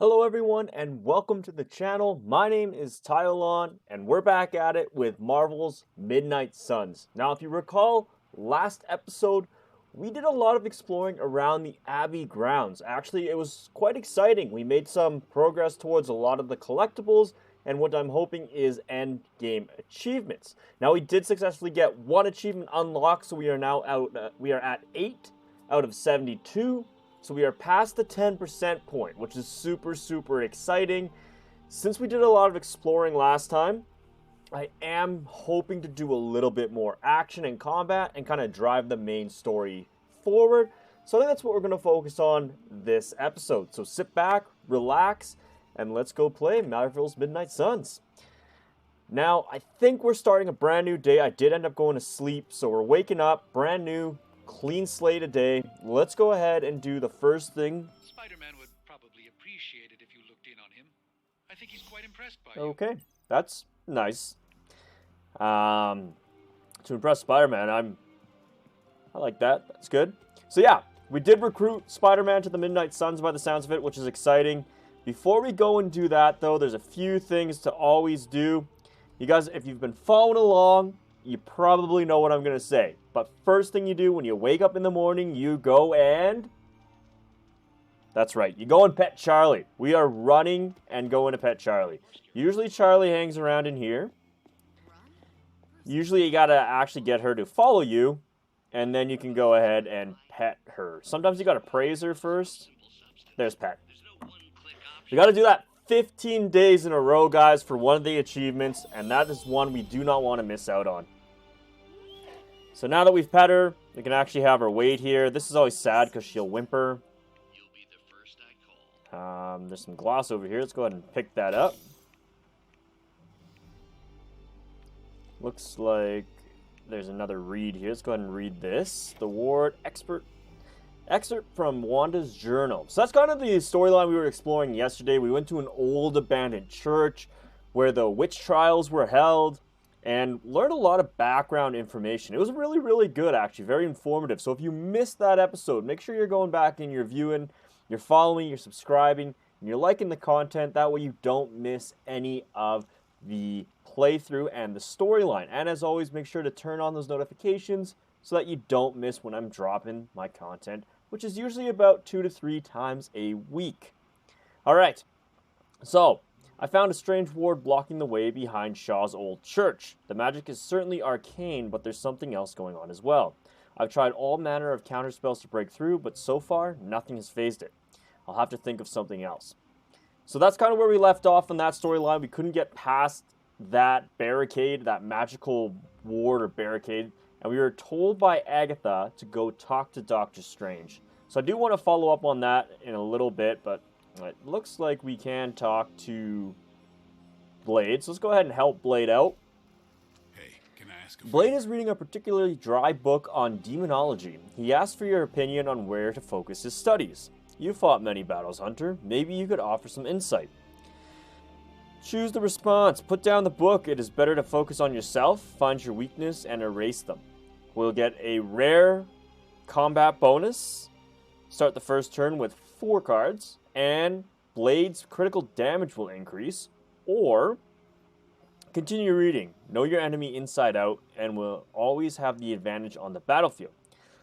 Hello everyone and welcome to the channel. My name is Tyolon and we're back at it with Marvel's Midnight Suns. Now if you recall, last episode we did a lot of exploring around the Abbey grounds. Actually, it was quite exciting. We made some progress towards a lot of the collectibles and what I'm hoping is end game achievements. Now we did successfully get one achievement unlocked, so we are now we are at 8 out of 72. So we are past the 10% point, which is super exciting. Since we did a lot of exploring last time, I am hoping to do a little bit more action and combat and kind of drive the main story forward. So I think that's what we're going to focus on this episode. So sit back, relax, and let's go play Marvel's Midnight Suns. Now, I think we're starting a brand new day. I did end up going to sleep, so we're waking up, brand new, clean slate a day. Let's go ahead and do the first thing. Spider-Man would probably appreciate it if you looked in on him. I think he's quite impressed by you. Okay, that's nice. To impress Spider-Man, I like that. That's good. So yeah, we did recruit Spider-Man to the Midnight Suns by the sounds of it, which is exciting. Before we go and do that, though, there's a few things to always do. You guys, if you've been following along, you probably know what I'm going to say. But first thing you do when you wake up in the morning, you go and... That's right, you go and pet Charlie. We are running and going to pet Charlie. Usually Charlie hangs around in here. Usually you got to actually get her to follow you, and then you can go ahead and pet her. Sometimes you got to praise her first. There's pet. We got to do that 15 days in a row, guys, for one of the achievements, and that is one we do not want to miss out on. So now that we've pet her, we can actually have her wait here. This is always sad because she'll whimper. There's some gloss over here. Let's go ahead and pick that up. Looks like there's another read here. Let's go ahead and read this. The Ward excerpt from Wanda's journal. So that's kind of the storyline we were exploring yesterday. We went to an old abandoned church where the witch trials were held and learned a lot of background information. It was really good, actually. Very informative. So if you missed that episode, make sure you're going back and you're viewing, you're following, you're subscribing, and you're liking the content. That way you don't miss any of the playthrough and the storyline. And as always, make sure to turn on those notifications so that you don't miss when I'm dropping my content, which is usually about 2 to 3 times a week. Alright, so I found a strange ward blocking the way behind Shaw's old church. The magic is certainly arcane, but there's something else going on as well. I've tried all manner of counterspells to break through, but so far, nothing has phased it. I'll have to think of something else. So that's kind of where we left off in that storyline. We couldn't get past that barricade, that magical ward or barricade, and we were told by Agatha to go talk to Doctor Strange. So I do want to follow up on that in a little bit, but it looks like we can talk to Blade. So let's go ahead and help Blade out. Hey, can I ask a Blade is reading a particularly dry book on demonology. He asked for your opinion on where to focus his studies. You fought many battles, Hunter. Maybe you could offer some insight. Choose the response. Put down the book. It is better to focus on yourself, find your weakness, and erase them. We'll get a rare combat bonus. Start the first turn with 4 cards, and Blade's critical damage will increase. Or continue reading. Know your enemy inside out, and will always have the advantage on the battlefield.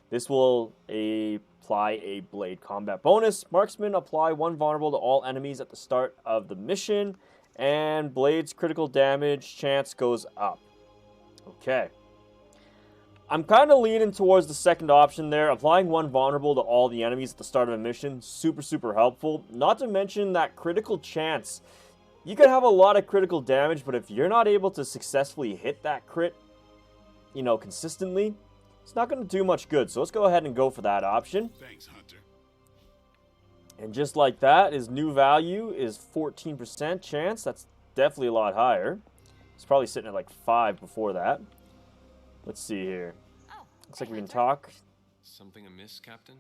This will apply a Blade combat bonus. Marksman apply 1 vulnerable to all enemies at the start of the mission. And Blade's critical damage chance goes up. Okay. I'm kind of leaning towards the second option there. Applying 1 vulnerable to all the enemies at the start of a mission. Super helpful. Not to mention that critical chance. You could have a lot of critical damage, but if you're not able to successfully hit that crit, consistently, it's not going to do much good. So let's go ahead and go for that option. Thanks, Hunter. And just like that, his new value is 14% chance. That's definitely a lot higher. It's probably sitting at like 5 before that. Let's see here. Looks like we can talk. Something amiss, Captain?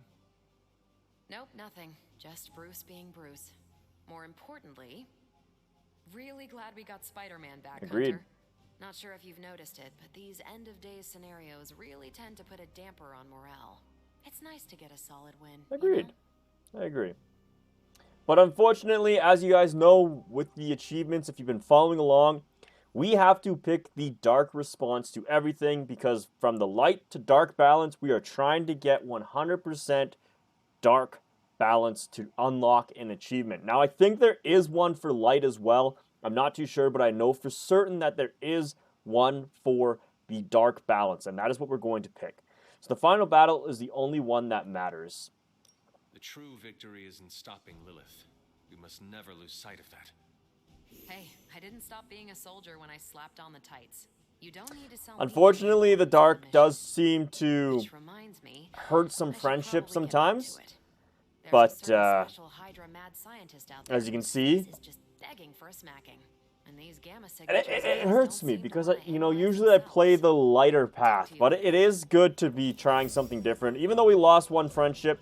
Nope, nothing. Just Bruce being Bruce. More importantly, really glad we got Spider-Man back, Agreed. Hunter. Not sure if you've noticed it, but these end-of-days scenarios really tend to put a damper on morale. It's nice to get a solid win. Agreed. I agree. But unfortunately, as you guys know with the achievements, if you've been following along, we have to pick the dark response to everything because from the light to dark balance, we are trying to get 100% dark balance to unlock an achievement. Now, I think there is one for light as well. I'm not too sure, but I know for certain that there is one for the dark balance, and that is what we're going to pick. So the final battle is the only one that matters. The true victory is in stopping Lilith. We must never lose sight of that. Hey, I didn't stop being a soldier when I slapped on the tights. You don't need to sell me Unfortunately, the dark does seem to which reminds me, hurt some I should friendships probably get back sometimes. to it. There's But, a certain special Hydra mad scientist out there as you can whose see, face is just begging for a smacking. And these gamma and signatures it hurts me don't seem to because, wanna you know, analyze usually I play themselves. the lighter Talk path, to you but later. it is good to be trying something different. Even though we lost one friendship,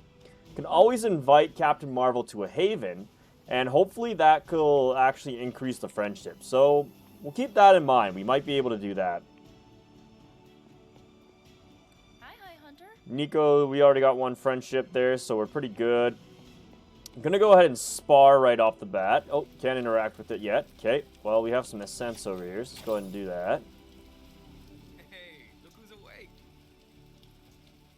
you can always invite Captain Marvel to a haven, and hopefully that will actually increase the friendship. So we'll keep that in mind. We might be able to do that. Hi, Hunter. Nico, we already got one friendship there, so we're pretty good. I'm going to go ahead and spar right off the bat. Oh, can't interact with it yet. Okay, well, we have some essence over here, so let's go ahead and do that. Hey, look who's awake.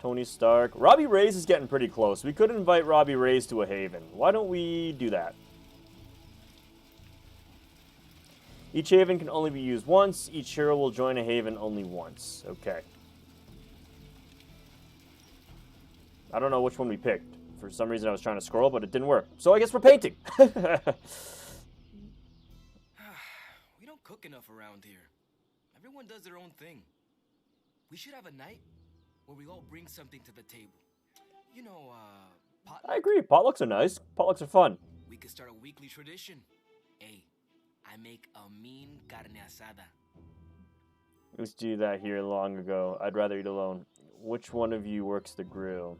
Tony Stark. Robbie Reyes is getting pretty close. We could invite Robbie Reyes to a haven. Why don't we do that? Each haven can only be used once. Each hero will join a haven only once. Okay. I don't know which one we picked. For some reason I was trying to scroll, but it didn't work. So I guess we're painting. We don't cook enough around here. Everyone does their own thing. We should have a night where we all bring something to the table. You know, potluck. I agree. Potlucks are nice. Potlucks are fun. We could start a weekly tradition. Hey, I make a mean carne asada. Let's do that here long ago. I'd rather eat alone. Which one of you works the grill?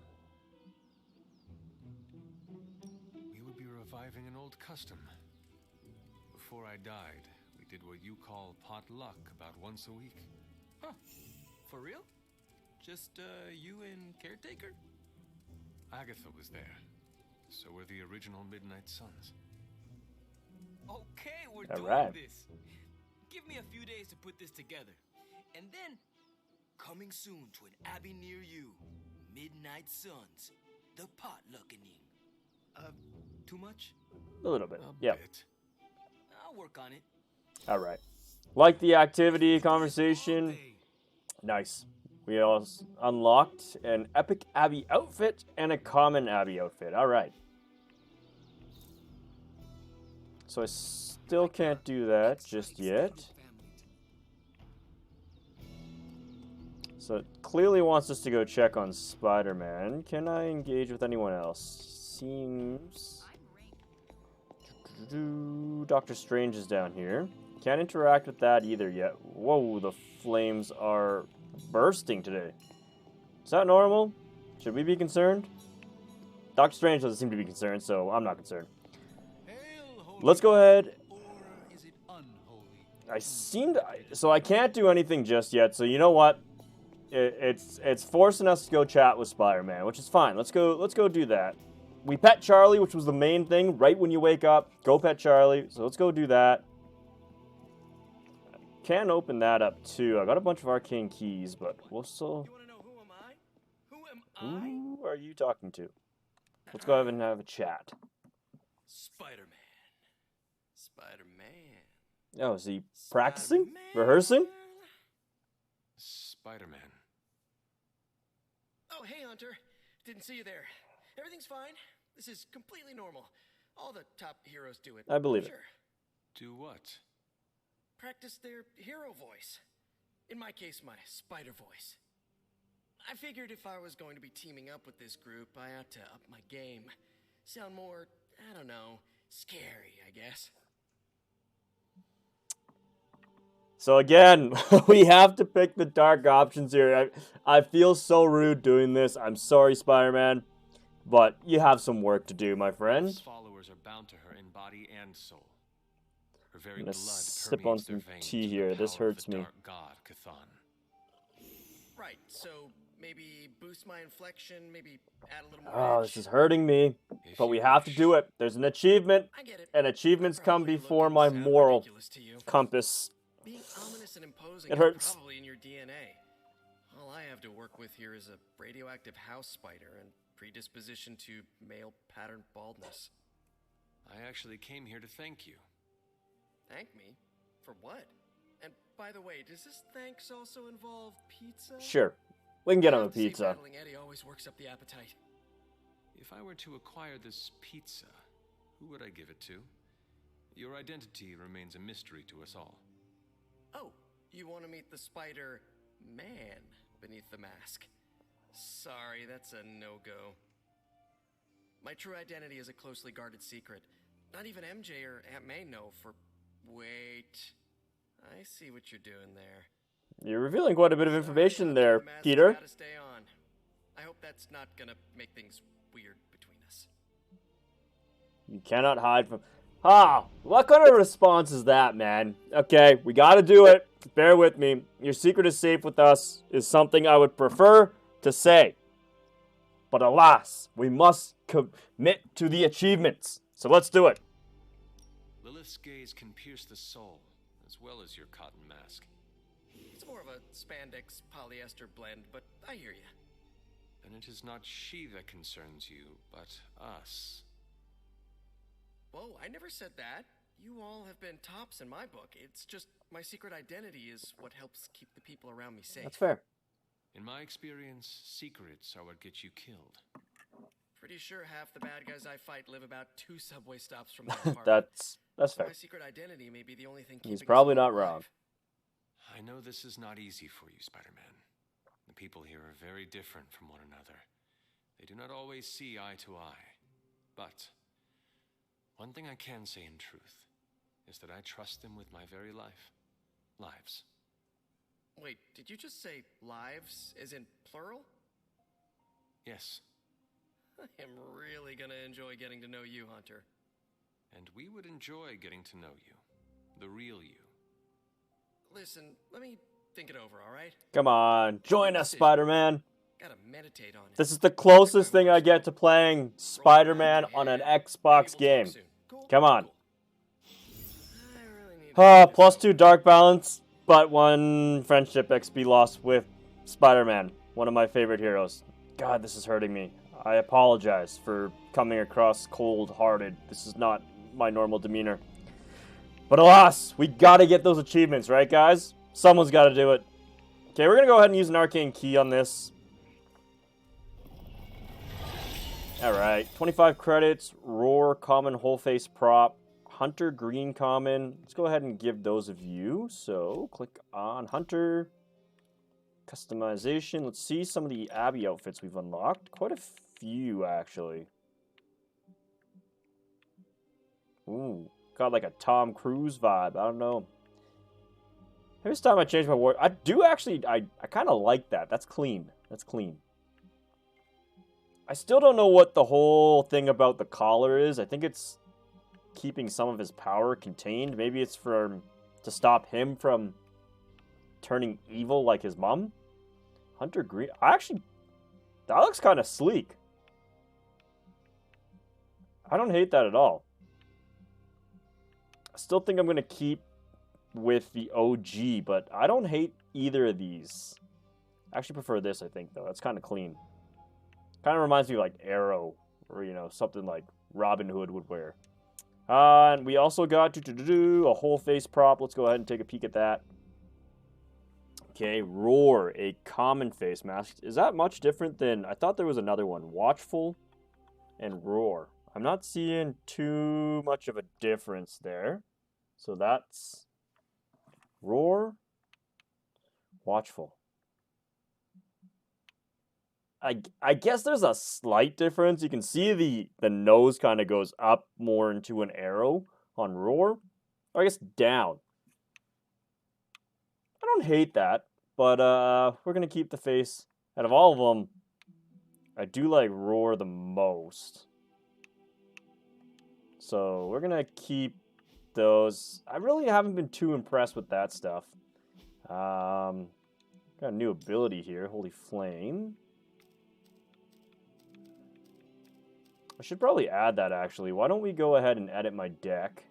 We would be reviving an old custom. Before I died, we did what you call potluck about once a week. Huh? For real? Just, you and Caretaker? Agatha was there. So were the original Midnight Suns. Okay, we're All doing right. this. Give me a few days to put this together. And then, coming soon to an abbey near you, Midnight Suns, the potluckening. Too much? A little bit. A Yep. bit. I'll work on it. All right. Like the activity All conversation. day. Nice. We also unlocked an epic Abbey outfit and a common Abbey outfit. All right. So I still can't do that just yet. So it clearly wants us to go check on Spider-Man. Can I engage with anyone else? Seems... Doctor Strange is down here. Can't interact with that either yet. Whoa, the flames are bursting today. Is that normal? Should we be concerned? Doctor Strange doesn't seem to be concerned, so I'm not concerned. Let's go ahead. Or is it unholy? So I can't do anything just yet, so you know what? It's forcing us to go chat with Spider-Man, which is fine. Let's go do that. We pet Charlie, which was the main thing. Right when you wake up, go pet Charlie. So let's go do that. Can open that up too. I got a bunch of arcane keys, but we'll still... You wanna know who am I? Who am I? Who are you talking to? Let's go ahead and have a chat. Spider-Man. Spider-Man. Oh, is he practicing? Spider-Man. Rehearsing? Spider-Man. Oh, hey, Hunter. Didn't see you there. Everything's fine. This is completely normal. All the top heroes do it. I believe it. Sure. Do what? Practice their hero voice. In my case, my spider voice. I figured if I was going to be teaming up with this group, I ought to up my game. Sound more, I don't know, scary, I guess. So again, we have to pick the dark options here. I feel so rude doing this. I'm sorry, Spider-Man. But you have some work to do, my friend. His followers are bound to her in body and soul. Her very I'm gonna blood sip on permeates some their veins tea with the here. This power of hurts the me. dark god, Chthon. Right, so Maybe boost my inflection, maybe add a little more Oh, edge. this is hurting me. If But we you have to wish. do it. There's an achievement, I get it. and achievements I come probably look before and my sound moral ridiculous to you. compass. Being ominous and imposing It is hurts. probably in your DNA. All I have to work with here is a radioactive house spider and predisposition to male pattern baldness. I actually came here to thank you. Thank me? For what? And by the way, does this thanks also involve pizza? Sure. We can get I him a have to say, pizza. battling Eddie always works up the appetite. If I were to acquire this pizza, who would I give it to? Your identity remains a mystery to us all. Oh, you want to meet the spider man beneath the mask? Sorry, that's a no-go. My true identity is a closely guarded secret. Not even MJ or Aunt May know for... Wait. I see what you're doing there. You're revealing quite a bit of Sorry, information Lucky, there, the mask's Peter. gotta stay on. I hope that's not gonna make things weird between us. You cannot hide from... Ah, what kind of response is that, man? Okay, we gotta do it. Bear with me. Your secret is safe with us is something I would prefer to say. But alas, we must commit to the achievements. So let's do it. Lilith's gaze can pierce the soul, as well as your cotton mask. It's more of a spandex polyester blend, but I hear you. Then it is not she that concerns you, but us. Whoa, I never said that. You all have been tops in my book. It's just my secret identity is what helps keep the people around me safe. That's fair. In my experience, secrets are what get you killed. Pretty sure half the bad guys I fight live about 2 subway stops from my apartment. That's So fair. my secret identity may be the only thing keeping He's us probably all not wrong. alive. I know this is not easy for you, Spider-Man. The people here are very different from one another. They do not always see eye to eye. But one thing I can say in truth is that I trust them with my very life. Lives. Wait, did you just say lives, as in plural? Yes, I am really gonna enjoy getting to know you, Hunter. and we would enjoy getting to know you. The real you. Listen, let me think it over, alright? Come on, join us, Spider-Man. Gotta meditate on it. This is the closest thing I get to playing Spider-Man on an Xbox game. Come on. +2 Dark Balance, but 1 Friendship XP lost with Spider-Man, one of my favorite heroes. God, this is hurting me. I apologize for coming across cold-hearted. This is not my normal demeanor. But alas, we gotta get those achievements, right, guys? Someone's gotta do it. Okay, we're gonna go ahead and use an arcane key on this. Alright, 25 credits, Roar, Common, Whole Face Prop, Hunter, Green Common. Let's go ahead and give those a view. So, click on Hunter. Customization. Let's see some of the Abby outfits we've unlocked. Quite a few, actually. Ooh, got like a Tom Cruise vibe. I don't know. Every time I change my word, I do actually, I kind of like that. That's clean. That's clean. I still don't know what the whole thing about the collar is. I think it's keeping some of his power contained. Maybe it's to stop him from turning evil like his mom. Hunter Green. Actually, that looks kind of sleek. I don't hate that at all. I still think I'm going to keep with the OG, but I don't hate either of these. I actually prefer this, I think, though. That's kind of clean. Kind of reminds me of, like, Arrow, or, you know, something like Robin Hood would wear. And we also got a whole face prop. Let's go ahead and take a peek at that. Okay, Roar, a common face mask. Is that much different than... I thought there was another one. Watchful and Roar. I'm not seeing too much of a difference there. So that's Roar, Watchful. I guess there's a slight difference. You can see the nose kind of goes up more into an arrow on Roar. Or I guess down. I don't hate that, but we're going to keep the face. Out of all of them, I do like Roar the most. So we're going to keep those. I really haven't been too impressed with that stuff. Got a new ability here, Holy Flame. I should probably add that, actually. Why don't we go ahead and edit my deck?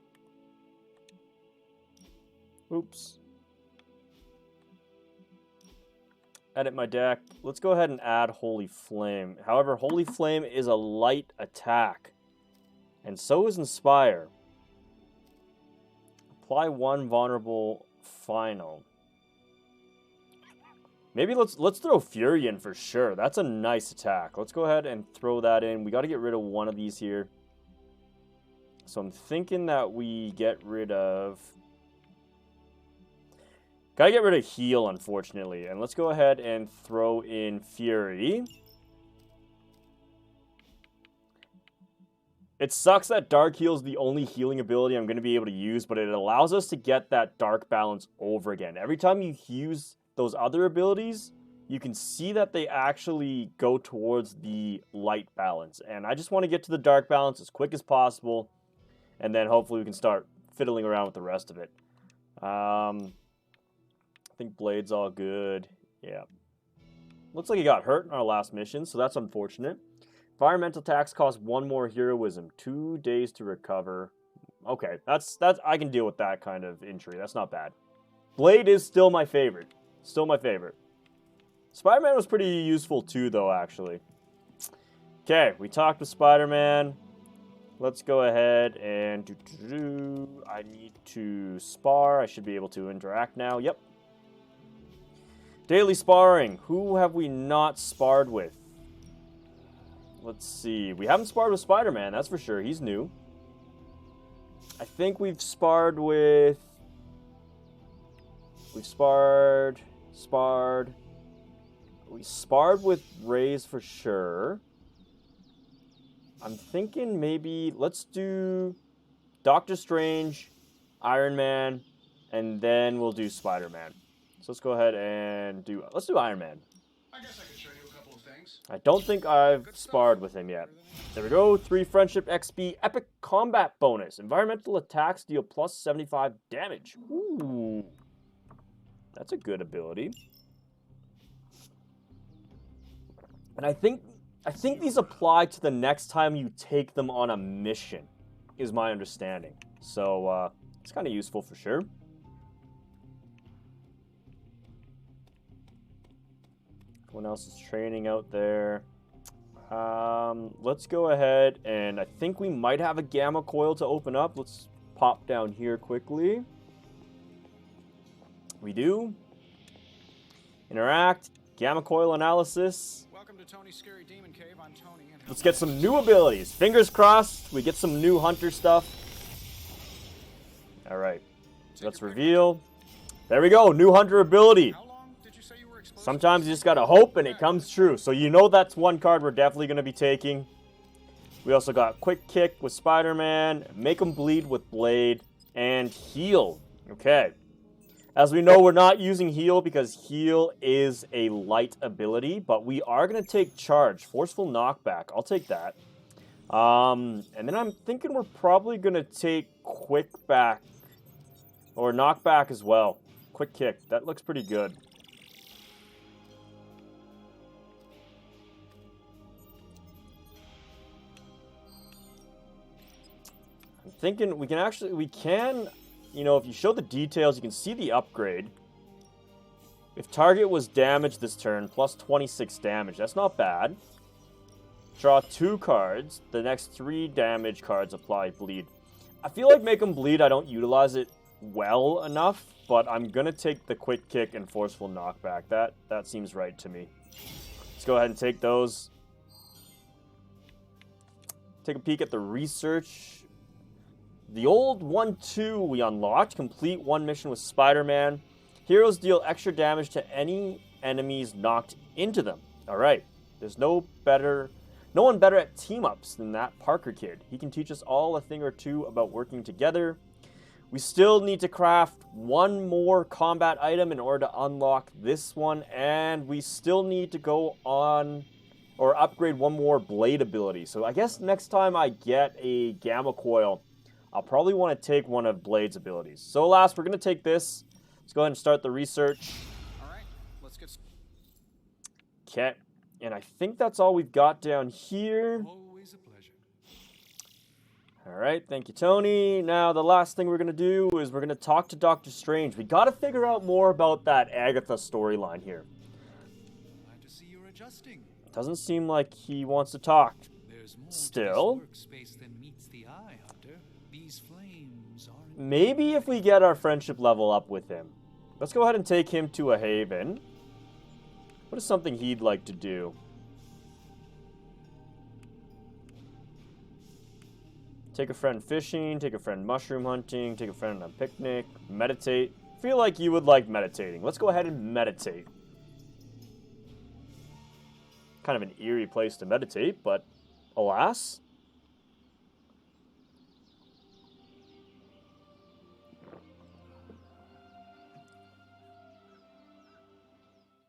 Oops. Edit my deck. Let's go ahead and add Holy Flame. However, Holy Flame is a light attack. And so is Inspire. Apply 1 vulnerable final. Maybe let's throw Fury in for sure. That's a nice attack. Let's go ahead and throw that in. We got to get rid of one of these here. So I'm thinking that we get rid of... Gotta get rid of Heal, unfortunately. And let's go ahead and throw in Fury. It sucks that Dark Heal is the only healing ability I'm going to be able to use, but it allows us to get that Dark balance over again. Every time you use those other abilities, you can see that they actually go towards the light balance. And I just want to get to the Dark balance as quick as possible, and then hopefully we can start fiddling around with the rest of it. I think Blade's all good. Yeah. Looks like he got hurt in our last mission, so that's unfortunate. Environmental attacks cost 1 more heroism. 2 days to recover. Okay, that's I can deal with that kind of injury. That's not bad. Blade is still my favorite. Still my favorite. Spider-Man was pretty useful too, though, actually. Okay, we talked with Spider-Man. Let's go ahead and I need to spar. I should be able to interact now. Yep. Daily sparring. Who have we not sparred with? Let's see. We haven't sparred with Spider-Man, that's for sure. He's new. I think we've sparred with... We've sparred... We sparred with Rays for sure. I'm thinking maybe... Let's do Doctor Strange, Iron Man, and then we'll do Spider-Man. So let's go ahead and do... Let's do Iron Man. I guess I could show you a couple of things. I don't think I've sparred with him yet. There we go. 3 Friendship XP. Epic Combat Bonus. Environmental attacks deal plus 75 damage. Ooh. That's a good ability. And I think these apply to the next time you take them on a mission, is my understanding. So, it's kind of useful for sure. Everyone else is training out there. Let's go ahead, and I think we might have a Gamma Coil to open up. Let's pop down here quickly. We do. Interact. Gamma Coil analysis. Welcome to Tony's Scary Demon Cave. I'm Tony. And Let's get some new abilities. Fingers crossed, we get some new Hunter stuff. All right. Let's reveal. There we go. New Hunter ability. How long did you say you were exposed? Sometimes you just gotta hope and it comes true. So you know that's one card we're definitely gonna be taking. We also got Quick Kick with Spider-Man, Make 'em Bleed with Blade, and Heal. Okay. As we know, we're not using Heal because Heal is a light ability, but we are gonna take Charge, Forceful Knockback. I'll take that. And then I'm thinking we're probably gonna take Quick Back or Knockback as well. Quick Kick. That looks pretty good. I'm thinking we can, you know, if you show the details, you can see the upgrade. If target was damaged this turn, plus 26 damage. That's not bad. Draw 2 cards. The next 3 damage cards apply bleed. I feel like Make 'em Bleed, I don't utilize it well enough, but I'm going to take the Quick Kick and Forceful Knockback. That seems right to me. Let's go ahead and take those. Take a peek at the research. The old 1-2 we unlocked. Complete 1 mission with Spider-Man. Heroes deal extra damage to any enemies knocked into them. Alright. There's no one better at team-ups than that Parker kid. He can teach us all a thing or two about working together. We still need to craft 1 more combat item in order to unlock this one. And we still need to go on or upgrade 1 more blade ability. So I guess next time I get a Gamma Coil, I'll probably want to take one of Blade's abilities. So alas, we're going to take this. Let's go ahead and start the research. All right, let's get Okay. And I think that's all we've got down here. Always a pleasure. All right, thank you, Tony. Now, the last thing we're going to do is we're going to talk to Doctor Strange. We got to figure out more about that Agatha storyline here. Glad to see you're adjusting. Doesn't seem like he wants to talk. There's more Still. to this workspace than meets the eye, Hunter. These flames aren't... Maybe if we get our friendship level up with him. Let's go ahead and take him to a haven. What is something he'd like to do? Take a friend fishing, take a friend mushroom hunting, take a friend on a picnic, meditate. Feel like you would like meditating. Let's go ahead and meditate. Kind of an eerie place to meditate, but alas.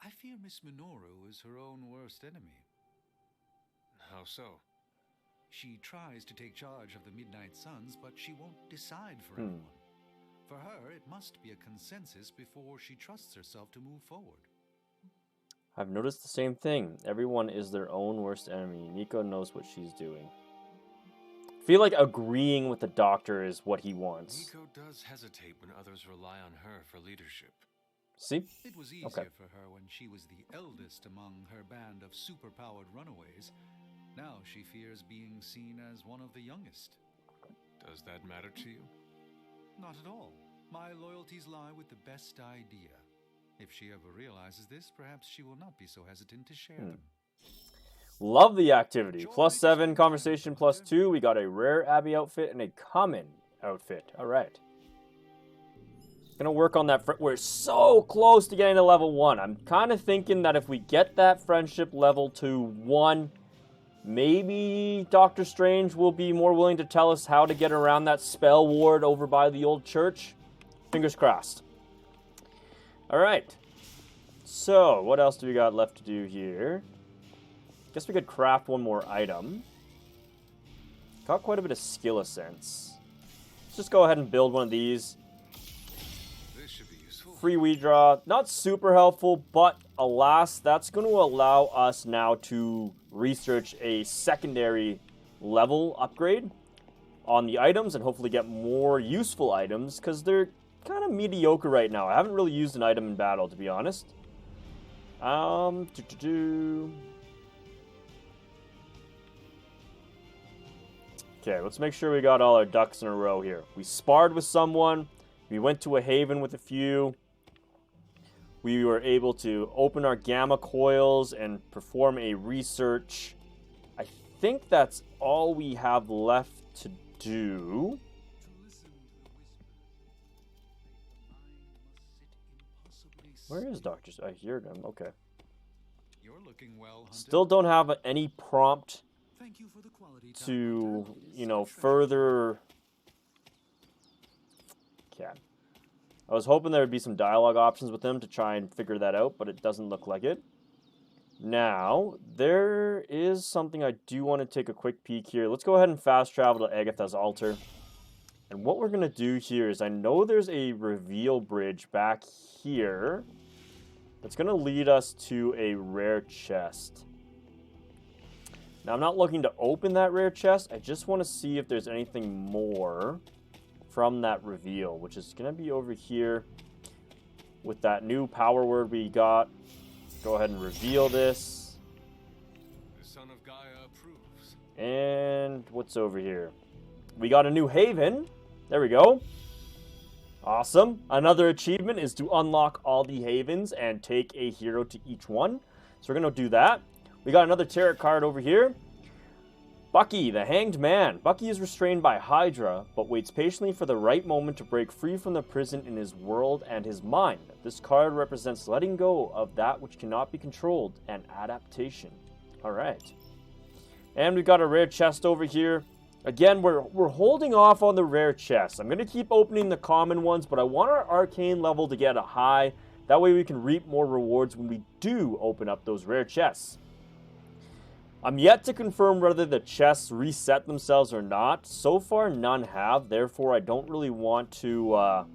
I fear Miss Minoru is her own worst enemy. How so? She tries to take charge of the Midnight Suns, but she won't decide for anyone. For her, it must be a consensus before she trusts herself to move forward. I've noticed the same thing. Everyone is their own worst enemy. Nico knows what she's doing. Feel like agreeing with the doctor is what he wants. Nico does hesitate when others rely on her for leadership. See? It was easier for her when she was the eldest among her band of superpowered runaways. Now she fears being seen as one of the youngest. Does that matter to you? Not at all. My loyalties lie with the best idea. If she ever realizes this, perhaps she will not be so hesitant to share them. Love the activity. +7, conversation +2. We got a rare Abby outfit and a common outfit. All right. Gonna work on that. We're so close to getting to level 1. I'm kind of thinking that if we get that friendship level to 1, maybe Doctor Strange will be more willing to tell us how to get around that spell ward over by the old church. Fingers crossed. All right. So, what else do we got left to do here? Guess we could craft one more item. Got quite a bit of skill ascents. Let's just go ahead and build one of these. This should be useful. Free weed draw. Not super helpful, but alas, that's going to allow us now to research a secondary level upgrade on the items and hopefully get more useful items because they're kind of mediocre right now. I haven't really used an item in battle, to be honest. Okay, let's make sure we got all our ducks in a row here. We sparred with someone. We went to a haven with a few. We were able to open our gamma coils and perform a research. I think that's all we have left to do. Where is Doctor? I hear him. Okay. You're looking well, Hunter. Still don't have any prompt Thank you for the quality time, to, Hunter. you know, further. Okay. I was hoping there would be some dialogue options with him to try and figure that out, but it doesn't look like it. Now, there is something I do want to take a quick peek here. Let's go ahead and fast travel to Agatha's altar. And what we're going to do here is I know there's a reveal bridge back here that's going to lead us to a rare chest. Now, I'm not looking to open that rare chest. I just want to see if there's anything more from that reveal, which is going to be over here with that new power word we got. Go ahead and reveal this. The son of Gaia approves. And what's over here? We got a new haven. There we go. Awesome. Another achievement is to unlock all the havens and take a hero to each one. So we're going to do that. We got another tarot card over here. Bucky, the Hanged Man. Bucky is restrained by Hydra, but waits patiently for the right moment to break free from the prison in his world and his mind. This card represents letting go of that which cannot be controlled and adaptation. All right. And we've got a rare chest over here. Again, we're holding off on the rare chests. I'm going to keep opening the common ones, but I want our arcane level to get a high. That way we can reap more rewards when we do open up those rare chests. I'm yet to confirm whether the chests reset themselves or not. So far, none have. Therefore, I don't really want to...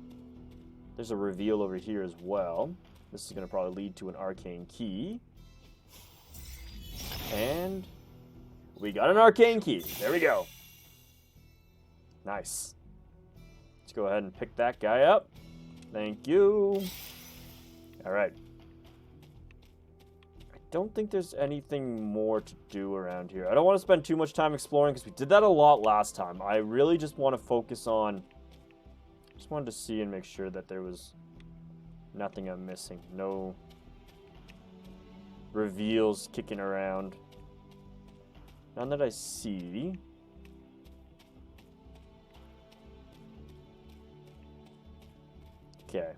There's a reveal over here as well. This is going to probably lead to an arcane key. And we got an arcane key. There we go. Nice. Let's go ahead and pick that guy up. Thank you. All right. I don't think there's anything more to do around here. I don't want to spend too much time exploring because we did that a lot last time. I really just want to focus on... Just wanted to see and make sure that there was nothing I'm missing. No reveals kicking around. None that I see. Okay.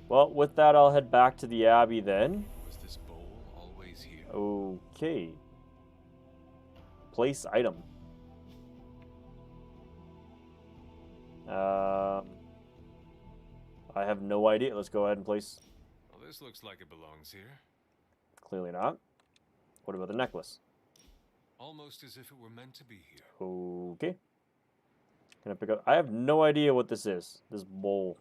Well, with that, I'll head back to the Abbey then. Was this bowl always here? Okay. Place item. I have no idea. Let's go ahead and place. Well, this looks like it belongs here. Clearly not. What about the necklace? Almost as if it were meant to be here. Okay. Can I pick up? I have no idea what this is. This bowl.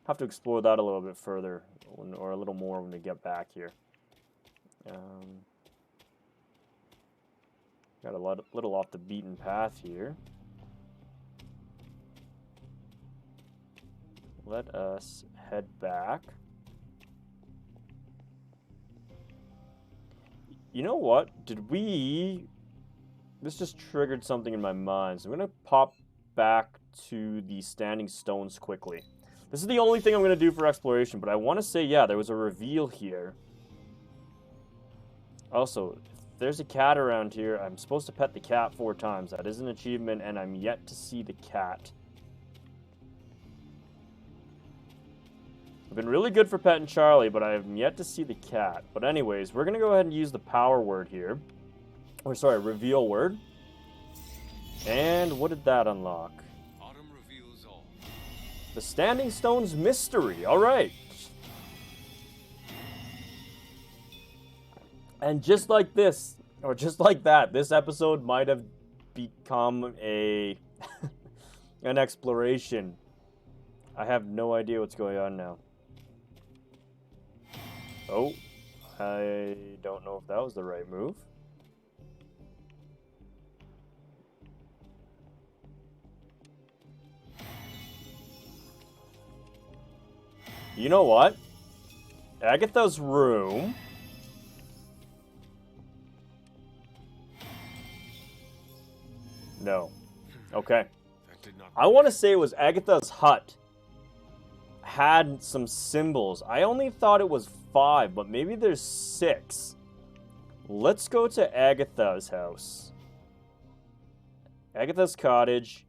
Have to explore that a little bit further, or a little more when we get back here. Got a little off the beaten path here. Let us head back. You know what? This just triggered something in my mind. So I'm going to pop back to the standing stones quickly. This is the only thing I'm going to do for exploration, but I want to say, yeah, there was a reveal here. Also, if there's a cat around here, I'm supposed to pet the cat 4 times. That is an achievement, and I'm yet to see the cat. I've been really good for petting Charlie, but I have yet to see the cat. But anyways, we're going to go ahead and use the power word here. Or sorry, reveal word. And what did that unlock? Autumn reveals all. The Standing Stones Mystery. All right. And just like this, or just like that, this episode might have become an exploration. I have no idea what's going on now. Oh, I don't know if that was the right move. You know what? Agatha's room. No. Okay. That did not. I want to say it was Agatha's hut. Had some symbols. I only thought it was 5, but maybe there's 6. Let's go to Agatha's house. Agatha's cottage.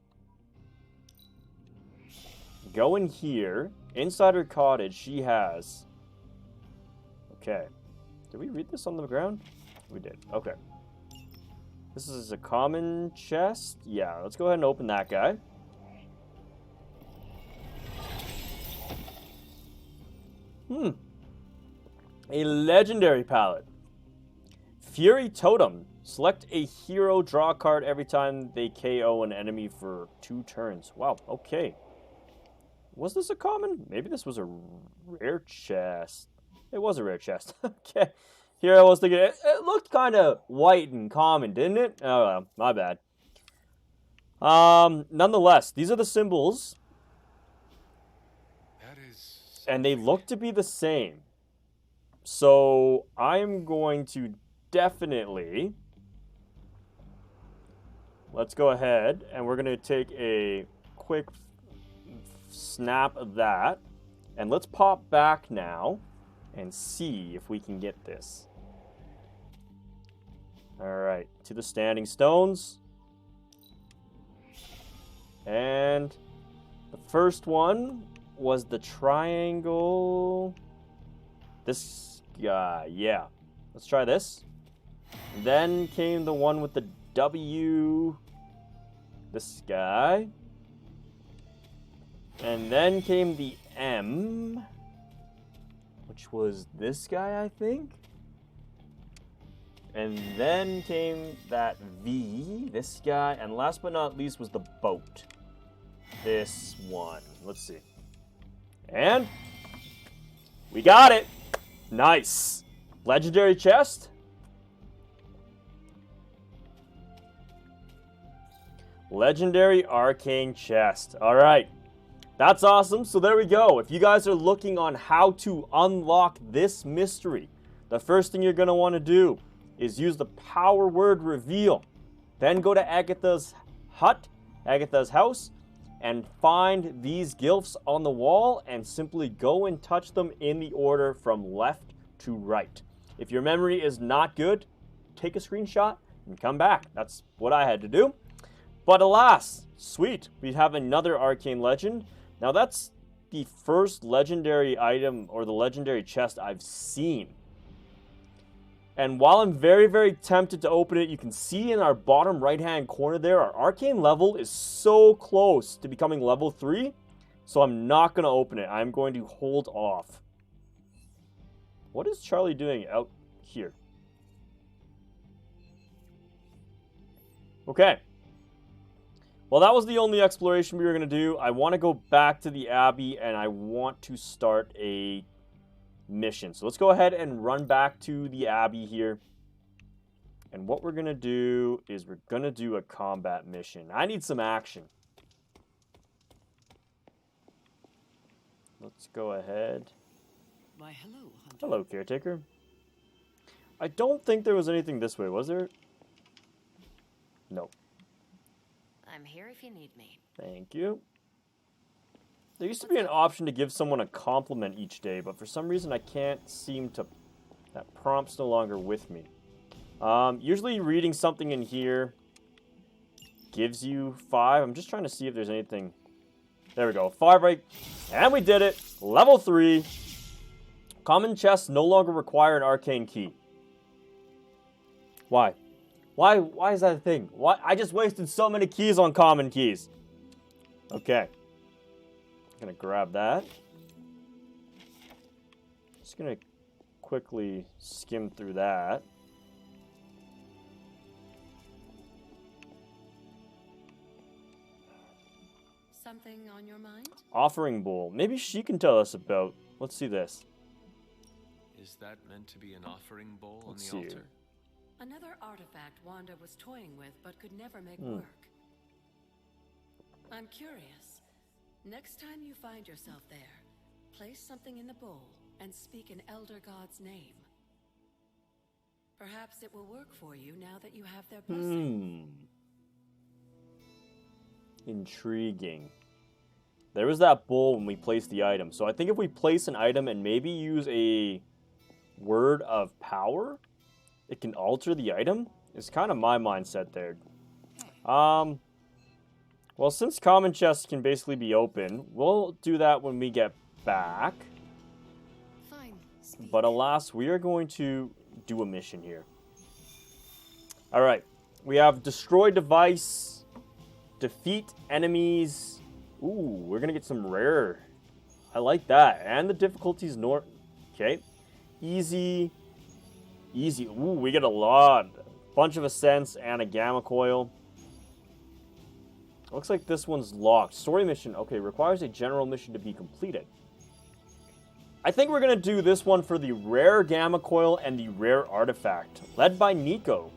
Go in here. Inside her cottage, she has... Okay. Did we read this on the ground? We did. Okay. This is a common chest. Yeah, let's go ahead and open that guy. A legendary palette. Fury Totem. Select a hero, draw a card every time they KO an enemy for 2 turns. Wow, okay. Was this a common? Maybe this was a rare chest. It was a rare chest. Okay. Here I was thinking, it looked kind of white and common, didn't it? Oh, well, my bad. Nonetheless, these are the symbols. That is. And they look to be the same. So I'm going to definitely... Let's go ahead, and we're going to take a quick snap of that. And let's pop back now and see if we can get this. Alright, to the standing stones. And the first one was the triangle. This guy, yeah. Let's try this. Then came the one with the W. This guy. And then came the M, which was this guy, I think. And then came that V, this guy. And last but not least was the boat. This one. Let's see. And we got it. Nice. Legendary chest. Legendary Arcane Chest. Alright. That's awesome. So there we go. If you guys are looking on how to unlock this mystery, the first thing you're going to want to do is use the power word reveal. Then go to Agatha's hut, Agatha's house, and find these glyphs on the wall and simply go and touch them in the order from left to right. If your memory is not good, take a screenshot and come back. That's what I had to do. But alas, sweet, we have another arcane legend. Now that's the first legendary item or the legendary chest I've seen. And while I'm very, very tempted to open it, you can see in our bottom right-hand corner there, our arcane level is so close to becoming level 3. So I'm not going to open it. I'm going to hold off. What is Charlie doing out here? Okay. Well, that was the only exploration we were going to do. I want to go back to the Abbey, and I want to start a mission. So let's go ahead and run back to the Abbey here. And what we're going to do is we're going to do a combat mission. I need some action. Let's go ahead. Why, hello, Hunter. Hello, caretaker. I don't think there was anything this way, was there? No. I'm here if you need me. Thank you. There used to be an option to give someone a compliment each day, but for some reason I can't seem to... That prompt's no longer with me. Usually reading something in here gives you 5. I'm just trying to see if there's anything... There we go. 5 right... And we did it! Level 3. Common chests no longer require an arcane key. Why? Why is that a thing? Why? I just wasted so many keys on common keys. Okay. I'm gonna grab that. Just gonna quickly skim through that. Something on your mind? Offering bowl. Maybe she can tell us about. Let's see this. Is that meant to be an offering bowl on Let's the see altar? here. Another artifact Wanda was toying with but could never make work. I'm curious. Next time you find yourself there, place something in the bowl and speak an elder god's name. Perhaps it will work for you now that you have their blessing. Intriguing. There was that bowl when we placed the item. So I think if we place an item and maybe use a word of power, it can alter the item. It's kind of my mindset there. Well, since common chests can basically be open, we'll do that when we get back. Fine. Speak. But alas, we are going to do a mission here. Alright. We have destroy device, defeat enemies. Ooh, we're going to get some rare. I like that. And the difficulty's okay. Easy. Easy. Ooh, we get a lot. Bunch of ascents and a gamma coil. Looks like this one's locked. Story mission. Okay, requires a general mission to be completed. I think we're going to do this one for the rare gamma coil and the rare artifact. Led by Nico.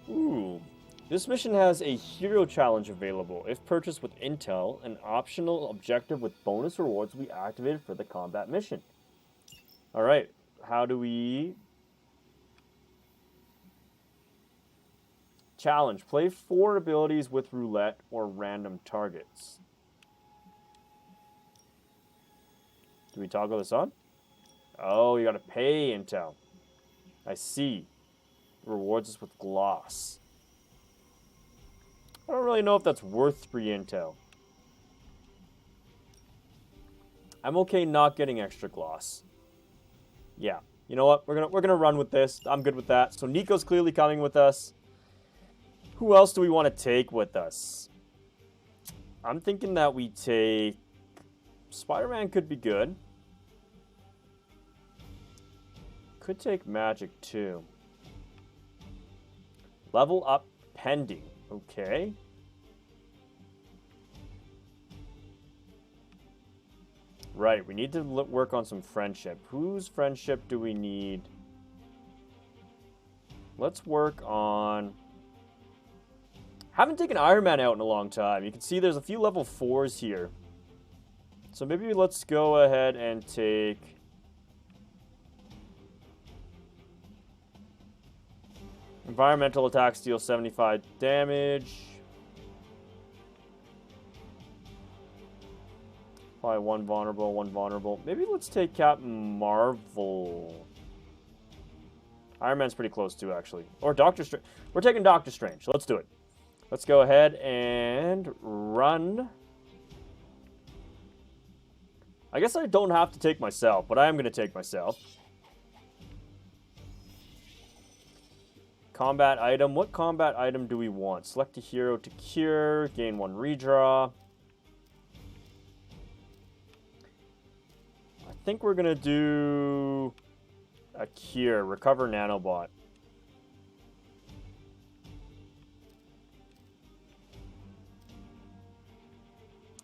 Ooh. This mission has a hero challenge available. If purchased with intel, an optional objective with bonus rewards will be activated for the combat mission. Alright, how do we... Challenge. Play 4 abilities with roulette or random targets. Do we toggle this on? Oh, you gotta pay intel. I see. Rewards us with gloss. I don't really know if that's worth 3 intel. I'm okay not getting extra gloss. Yeah. You know what? We're gonna run with this. I'm good with that. So Nico's clearly coming with us. Who else do we want to take with us? I'm thinking that we take... Spider-Man could be good. Could take Magic too. Level up pending. Okay. Right, we need to work on some friendship. Whose friendship do we need? let's work on... Haven't taken Iron Man out in a long time. You can see there's a few level 4s here. So maybe let's go ahead and take... Environmental attacks deal 75 damage. Probably one vulnerable, one vulnerable. Maybe let's take Captain Marvel. Iron Man's pretty close too, actually. Or Doctor Strange. We're taking Doctor Strange. Let's do it. Let's go ahead and run. I guess I don't have to take myself, but I am going to take myself. Combat item. What combat item do we want? Select a hero to cure. Gain 1 redraw. I think we're going to do a cure. Recover nanobot.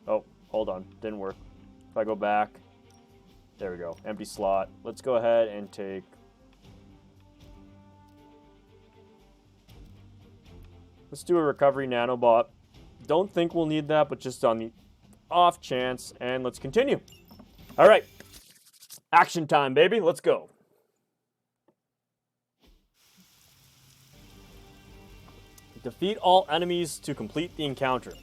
Oh, hold on. Didn't work. If I go back. There we go. Empty slot. Let's go ahead and take... Let's do a recovery nanobot. Don't think we'll need that, but just on the off chance. And let's continue. All right. Action time, baby. Let's go. Defeat all enemies to complete the encounter.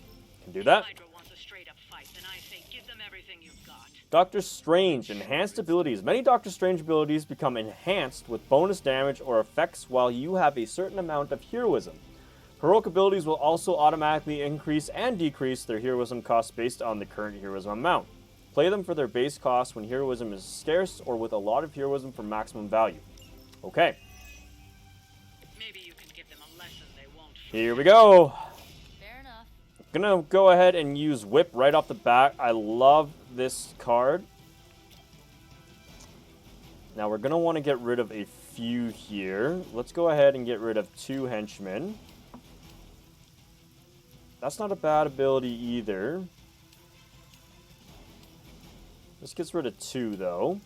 Can do that. Hydra wants a straight-up fight, then I say give them everything you've got. Doctor Strange. Enhanced abilities. Many Doctor Strange abilities become enhanced with bonus damage or effects while you have a certain amount of heroism. Heroic abilities will also automatically increase and decrease their heroism cost based on the current heroism amount. Play them for their base cost when heroism is scarce or with a lot of heroism for maximum value. Okay. Maybe you can give them a lesson they won't forget. Here we go. Fair enough. Gonna go ahead and use Whip right off the bat. I love this card. Now we're gonna want to get rid of a few here. Let's go ahead and get rid of 2 henchmen. That's not a bad ability either. This gets rid of 2 though.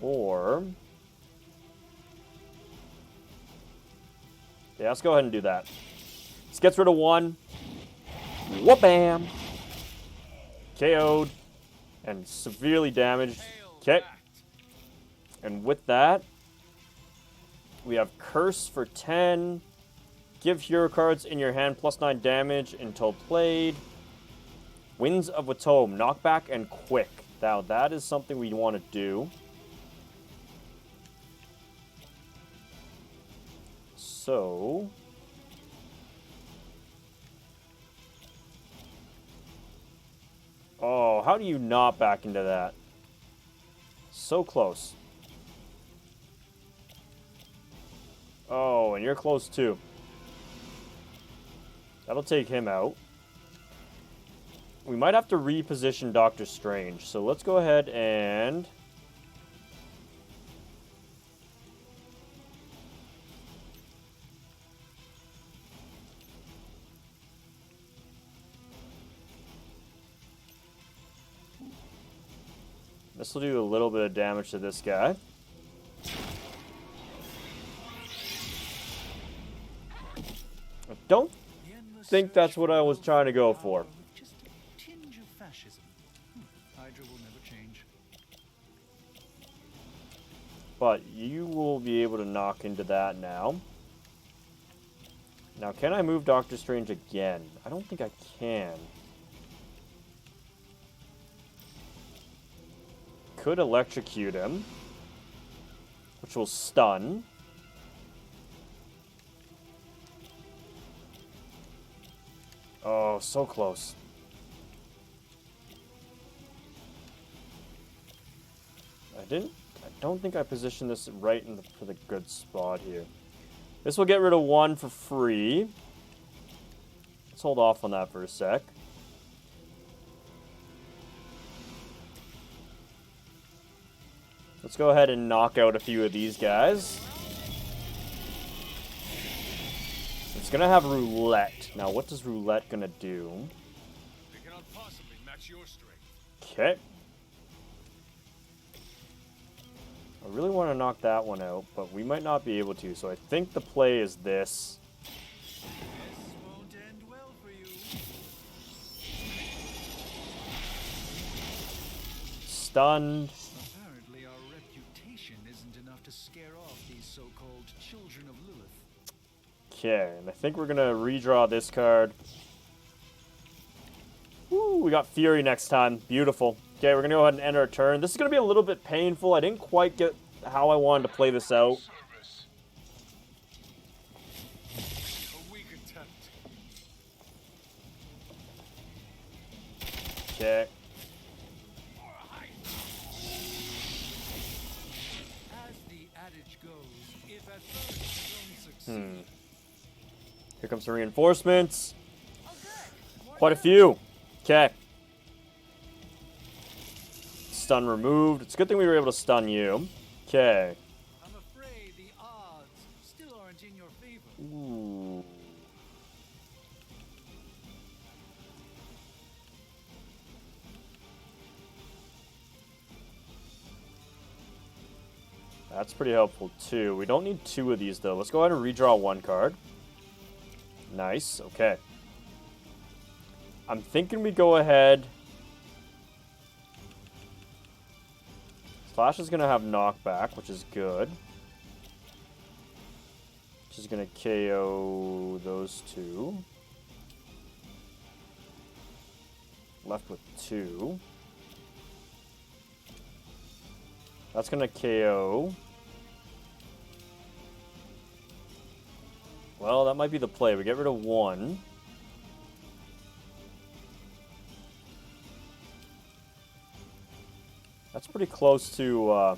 Or... yeah, let's go ahead and do that. This gets rid of 1. Whoop-bam! KO'd. And severely damaged. Okay. And with that, we have Curse for 10. Give hero cards in your hand +9 damage until played. Winds of Watome. Knockback and quick. Now, that is something we want to do. So... oh, how do you not back into that? So close. Oh, and you're close too. That'll take him out. We might have to reposition Doctor Strange. So let's go ahead and... this will do a little bit of damage to this guy. I don't think that's what I was trying to go for. Just a tinge of fascism. Hydra will never change. But you will be able to knock into that now. Now, can I move Doctor Strange again? I don't think I can. Could electrocute him, which will stun. Oh, so close. I don't think I positioned this right for the good spot here. This will get rid of 1 for free. Let's hold off on that for a sec. Let's go ahead and knock out a few of these guys. It's gonna have roulette. Now, what does roulette gonna do? They cannot possibly match your strength. Okay. I really want to knock that one out, but we might not be able to. So I think the play is this. This won't end well for you. Stunned. Apparently our reputation isn't enough to scare off these so-called children of Lilith. Okay, and I think we're going to redraw this card. Woo, we got Fury next time. Beautiful. Okay, we're going to go ahead and end our turn. This is going to be a little bit painful. I didn't quite get how I wanted to play this out. A weak attempt. Okay. As the adage goes, if at first you don't succeed, Here comes some reinforcements. Quite a few. Okay. Stun removed. It's a good thing we were able to stun you. Okay. I'm afraid the odds still aren't in your favor. Ooh. That's pretty helpful too. We don't need two of these though. Let's go ahead and redraw one card. Nice. Okay. I'm thinking we go ahead. Flash is going to have knockback, which is good. Which is going to KO those two. Left with two. That's going to KO. Well, that might be the play. We get rid of one. That's pretty close to,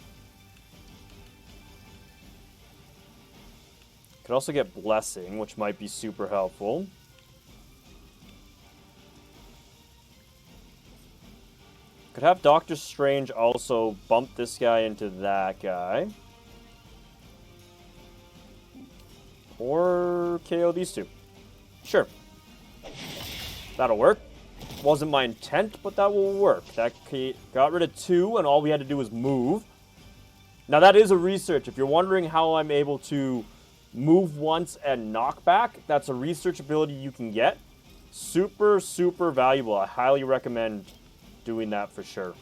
could also get Blessing, which might be super helpful. Could have Doctor Strange also bump this guy into that guy. Or KO these two. Sure. That'll work. Wasn't my intent, but that will work. That got rid of two, and all we had to do was move. Now, that is a research. If you're wondering how I'm able to move once and knock back, that's a research ability you can get. Super, super valuable. I highly recommend doing that for sure.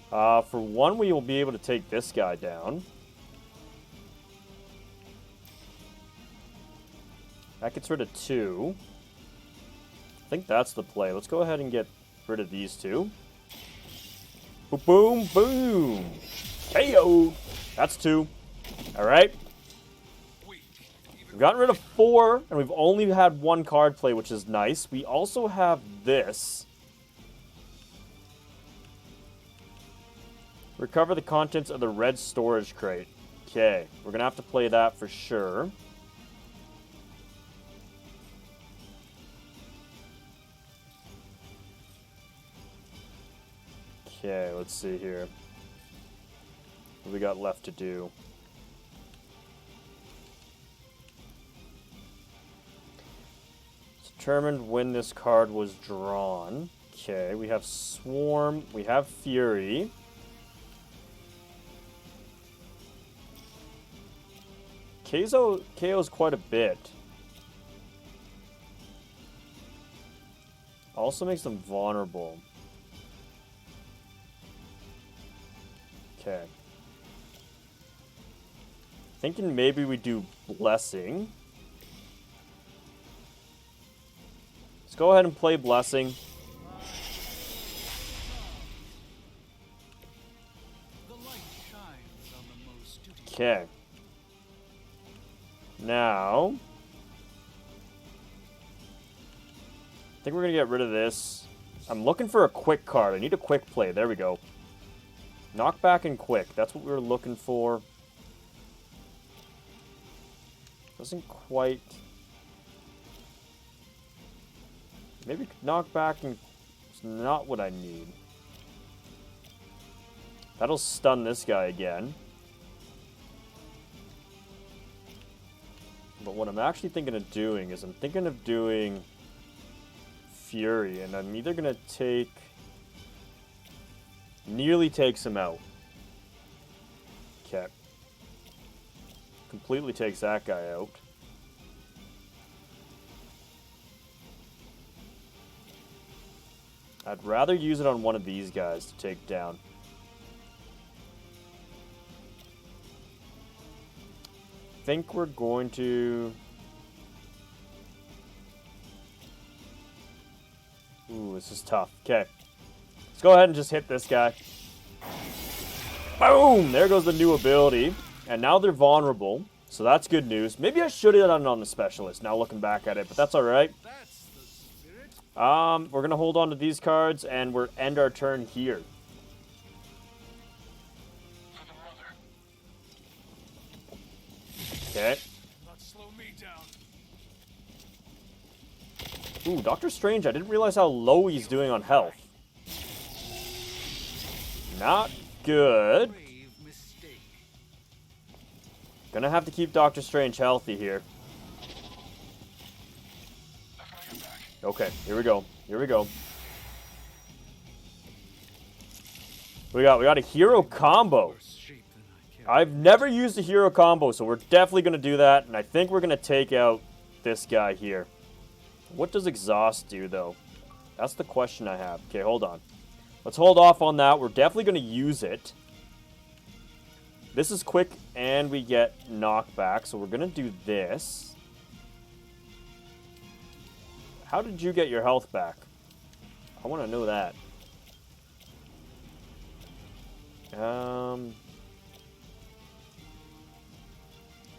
For one, we will be able to take this guy down. That gets rid of two. I think that's the play. Let's go ahead and get rid of these two. Boom, boom, boom. KO. That's two. All right. We've gotten rid of four, and we've only had one card play, which is nice. We also have this. Recover the contents of the red storage crate. Okay. We're going to have to play that for sure. Okay, let's see here. What we got left to do? It's determined when this card was drawn. Okay, we have Swarm, we have Fury. KO's quite a bit. Also makes them vulnerable. Okay. Thinking maybe we do Blessing. Let's go ahead and play Blessing. Okay. Now, I think we're going to get rid of this. I'm looking for a quick card. I need a quick play. There we go. Knockback and quick. That's what we were looking for. Doesn't quite... Maybe knockback and... It's not what I need. That'll stun this guy again. But what I'm actually thinking of doing is I'm thinking of doing Fury, and I'm either going to take Nearly takes him out. Okay. Completely takes that guy out. I'd rather use it on one of these guys to take down. I think we're going to... Ooh, this is tough. Okay. Let's go ahead and just hit this guy. Boom! There goes the new ability. And now they're vulnerable. So that's good news. Maybe I should have done it on the specialist, now looking back at it, but that's alright. We're going to hold on to these cards, and we'll end our turn here. Okay. Ooh, Doctor Strange, I didn't realize how low he's doing on health. Not good. Gonna have to keep Doctor Strange healthy here. Okay, here we go. Here we go. We got a hero combo. I've never used a hero combo, so we're definitely gonna do that, and I think we're gonna take out this guy here. What does exhaust do, though? That's the question I have. Okay, hold on. Let's hold off on that. We're definitely gonna use it. This is quick, and we get knockback, so we're gonna do this. How did you get your health back? I want to know that. I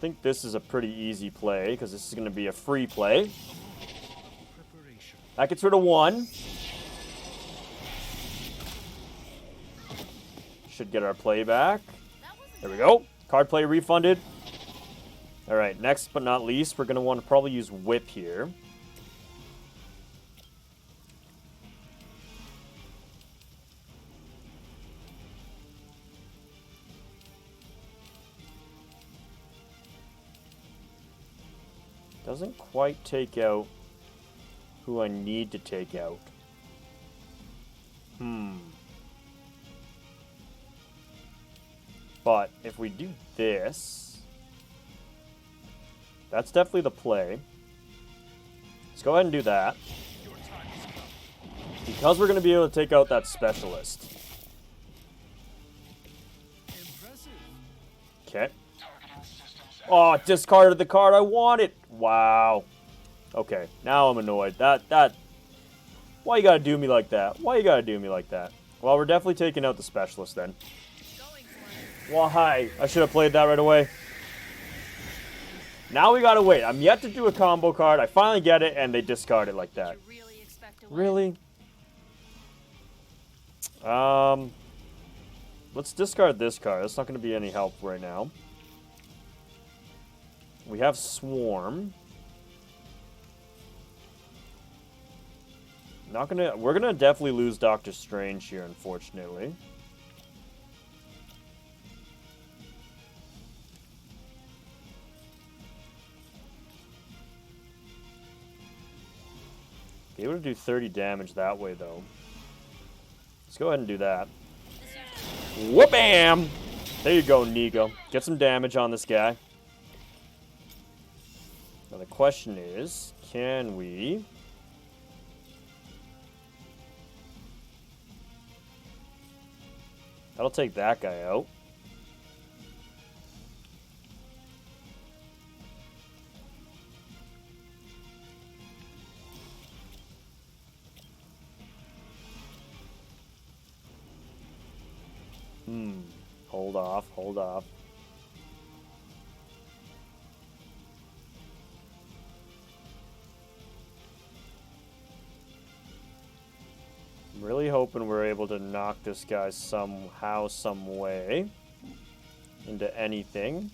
think this is a pretty easy play, because this is going to be a free play. That gets rid of one. Should get our play back. There we go. Card play refunded. Alright, next but not least, we're going to want to probably use Whip here. Doesn't quite take out who I need to take out. But if we do this, that's definitely the play. Let's go ahead and do that. Because we're going to be able to take out that specialist. Okay. Oh, discarded the card I wanted. Wow. Okay, now I'm annoyed. Why you gotta do me like that? Why you gotta do me like that? Well, we're definitely taking out the specialist then. Why? I should have played that right away. Now we gotta wait. I'm yet to do a combo card. I finally get it, and they discard it like that. Really? Let's discard this card. That's not gonna be any help right now. We have Swarm. We're gonna definitely lose Doctor Strange here, unfortunately. Be able to do 30 damage that way, though. Let's go ahead and do that. Whoop-bam! There you go, Nigo. Get some damage on this guy. Now the question is, can we... That'll take that guy out. Hold off, hold off. I'm really hoping we're able to knock this guy somehow, some way into anything.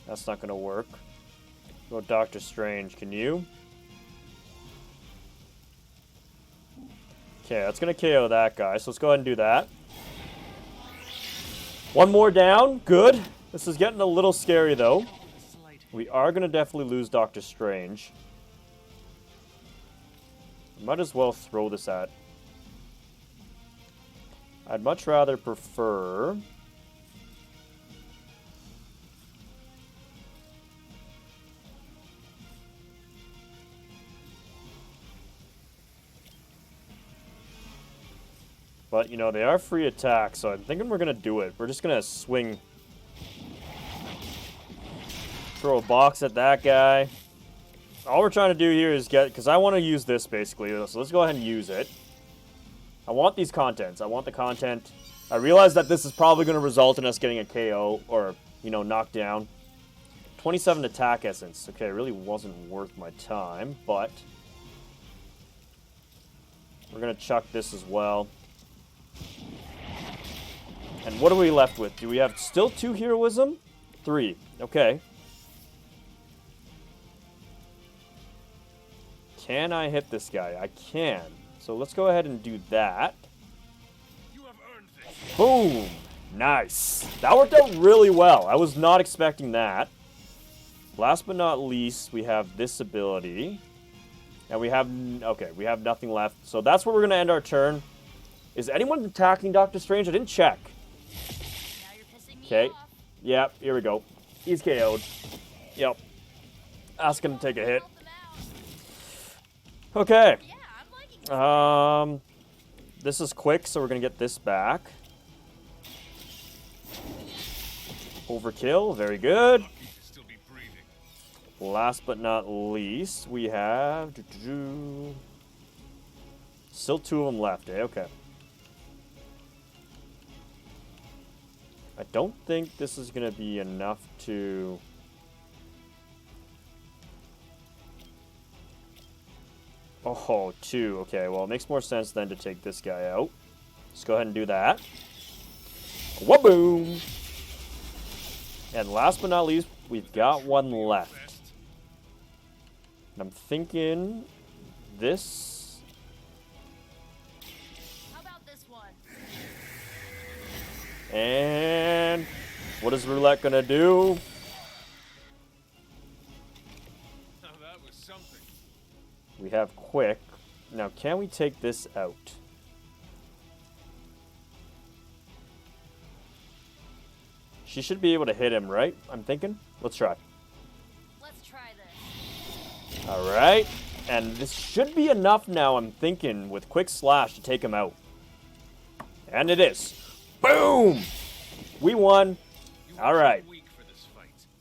That's not going to work. Go Doctor Strange, can you? Okay, that's going to KO that guy, so let's go ahead and do that. One more down, good. This is getting a little scary, though. We are going to definitely lose Doctor Strange. Might as well throw this at. I'd much rather prefer... But, you know, they are free attack, so I'm thinking we're going to do it. We're just going to swing. Throw a box at that guy. All we're trying to do here is get... Because I want to use this, basically. So let's go ahead and use it. I want these contents. I want the content. I realize that this is probably going to result in us getting a KO. Or, you know, knocked down. 27 attack essence. Okay, it really wasn't worth my time. But... we're going to chuck this as well. And what are we left with? Do we have still 2 heroism? 3. Okay. Can I hit this guy? I can. So let's go ahead and do that. You have earned this. Boom! Nice. That worked out really well. I was not expecting that. Last but not least, we have this ability. And we have... okay, we have nothing left. So that's where we're going to end our turn. Is anyone attacking Doctor Strange? I didn't check. Okay. Yep, here we go. He's KO'd. Yep. That's gonna take a hit. Okay. This is quick, so we're gonna get this back. Overkill, very good. Last but not least, we have... still 2 of them left, eh? Okay. I don't think this is going to be enough to... oh, 2. Okay, well, it makes more sense then to take this guy out. Let's go ahead and do that. Waboom! And last but not least, we've got 1 left. And I'm thinking this... How about this one? And what is roulette gonna do? Now that was something. We have quick. Now, can we take this out? She should be able to hit him, right? I'm thinking. Let's try. Let's try this. All right. And this should be enough now, I'm thinking, with quick slash to take him out. And it is. Boom! We won. All right.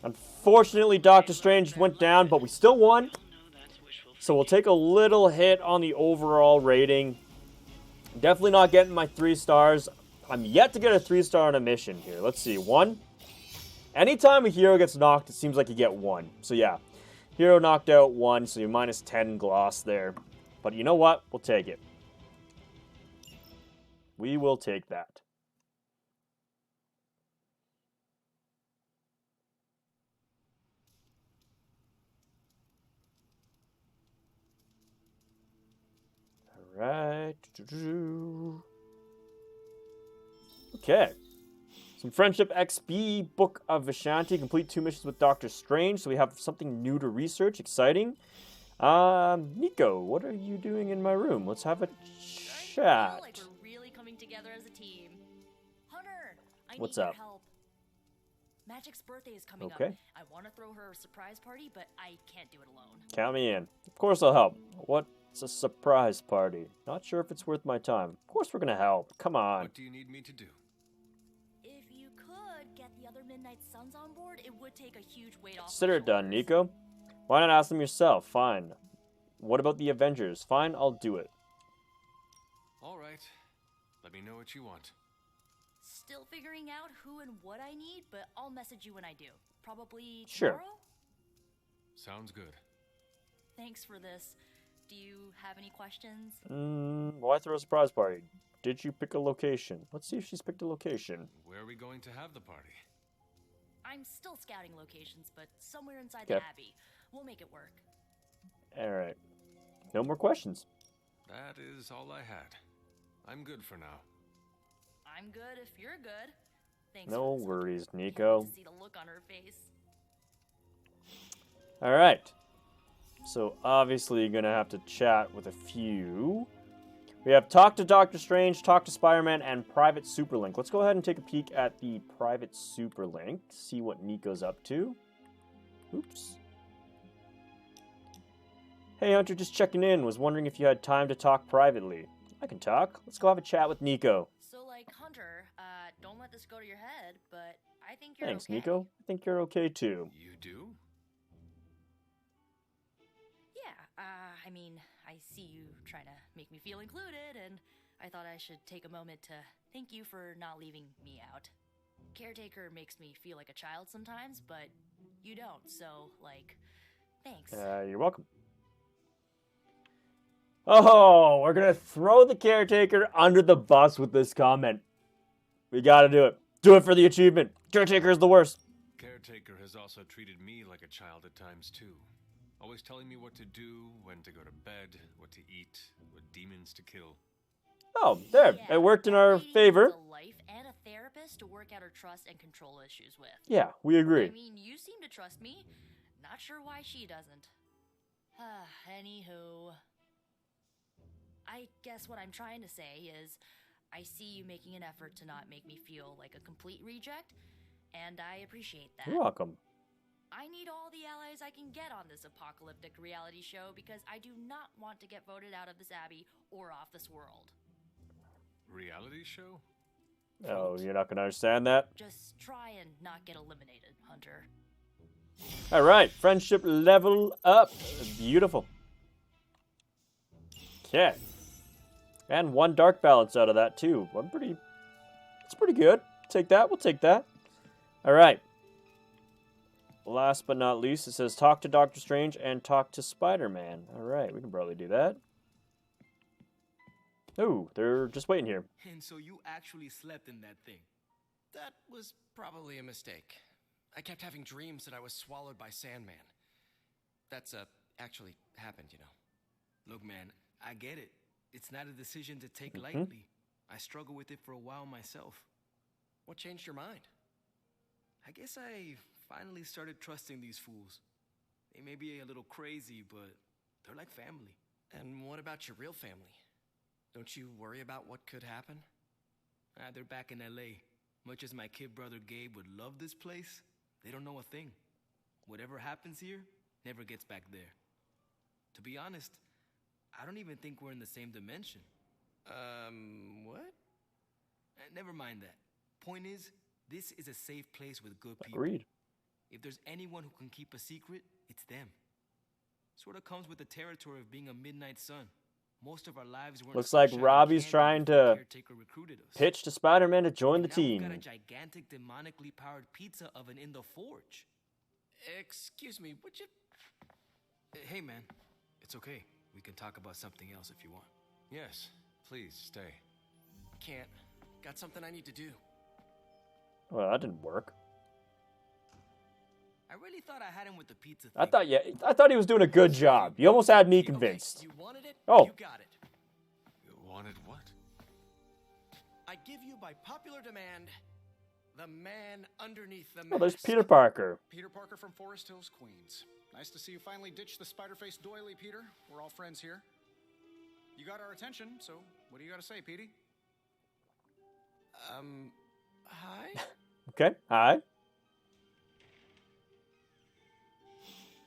Unfortunately, Doctor Strange went down, but we still won. So we'll take a little hit on the overall rating. Definitely not getting my 3 stars. I'm yet to get a 3-star on a mission here. Let's see. 1. Anytime a hero gets knocked, it seems like you get 1. So yeah. Hero knocked out 1, so you're minus 10 gloss there. But you know what? We'll take it. We will take that. Alright. Okay. Some Friendship XP, Book of Vishanti. Complete 2 missions with Doctor Strange. So we have something new to research. Exciting. Nico, what are you doing in my room? Let's have a chat. I feel like we're really coming together as a team. Hunter, I What's need your up? help. Magic's birthday is coming up. Okay. I want to throw her a surprise party, but I can't do it alone. Count me in. Of course I'll help. What's a surprise party? Not sure if it's worth my time. Of course we're gonna help. Come on. What do you need me to do? If you could get the other Midnight Suns on board, it would take a huge weight off. Consider my it done, shoulders. Nico. Why not ask them yourself? Fine. What about the Avengers? Fine, I'll do it. All right. Let me know what you want. Still figuring out who and what I need, but I'll message you when I do. Probably Sure. tomorrow? Sounds good. Thanks for this. Do you have any questions? Why throw a surprise party? Did you pick a location? Let's see if she's picked a location. Where are we going to have the party? I'm still scouting locations, but somewhere inside Okay. the Abbey. We'll make it work. Alright. No more questions. That is all I had. I'm good for now. I'm good if you're good. Thanks. No for this. worries, Can't wait Nico. to see the look on her face. Alright. So, obviously, you're going to have to chat with a few. We have Talk to Doctor Strange, Talk to Spider-Man, and Private Superlink. Let's go ahead and take a peek at the Private Superlink. See what Nico's up to. Oops. Hey Hunter, just checking in. Was wondering if you had time to talk privately. I can talk. Let's go have a chat with Nico. So, like, Hunter, don't let this go to your head, but I think you're Thanks, okay. Nico. I think you're okay too. You do? Yeah, I mean, I see you trying to make me feel included, and I thought I should take a moment to thank you for not leaving me out. Caretaker makes me feel like a child sometimes, but you don't, so, like, thanks. You're welcome. Oh, we're gonna throw the Caretaker under the bus with this comment. We gotta do it. Do it for the achievement. Caretaker is the worst. Caretaker has also treated me like a child at times too. Always telling me what to do, when to go to bed, what to eat, what demons to kill. Oh, there. Yeah, It worked in that our lady favor. needs a life and a therapist to work out her trust and control issues with. Yeah, we agree. I mean, you seem to trust me. Not sure why she doesn't. Anywho. I guess what I'm trying to say is, I see you making an effort to not make me feel like a complete reject, and I appreciate that. You're welcome. I need all the allies I can get on this apocalyptic reality show because I do not want to get voted out of this abbey or off this world. Reality show? Oh, you're not gonna understand that? Just try and not get eliminated, Hunter. Alright, friendship level up. Beautiful. Okay. And one dark balance out of that, too. It's pretty good. Take that. We'll take that. Alright. Last but not least, it says talk to Doctor Strange and talk to Spider-Man. Alright, we can probably do that. Ooh, they're just waiting here. And so you actually slept in that thing. That was probably a mistake. I kept having dreams that I was swallowed by Sandman. That's, actually happened, you know. Look, man, I get it. It's not a decision to take lightly. I struggled with it for a while myself. What changed your mind? I guess I finally started trusting these fools. They may be a little crazy, but they're like family. And what about your real family? Don't you worry about what could happen? They're back in LA. Much as my kid brother Gabe would love this place, they don't know a thing. Whatever happens here never gets back there. To be honest, I don't even think we're in the same dimension. What? Never mind that. Point is, this is a safe place with good people. Agreed. If there's anyone who can keep a secret, it's them. Sort of comes with the territory of being a Midnight Sun. Most of our lives weren't. Looks like sunshine and Robbie's candy trying before to Caretaker recruited us. pitch to Spider-Man to join the Now we've team. got a gigantic, demonically powered pizza oven in the forge. Excuse me, would you... Hey, man. It's okay. We can talk about something else if you want. Yes, please stay. Can't. Got something I need to do. Well, that didn't work. I really thought I had him with the pizza thing. I thought he was doing a good job. You almost had me convinced. Okay, you wanted it? Oh. You got it. You wanted what? I give you by popular demand the man underneath the mask. Oh, there's Peter Parker. Peter Parker from Forest Hills, Queens. Nice to see you finally ditched the spider-faced doily, Peter. We're all friends here. You got our attention, so what do you got to say, Petey? Hi? Okay, hi.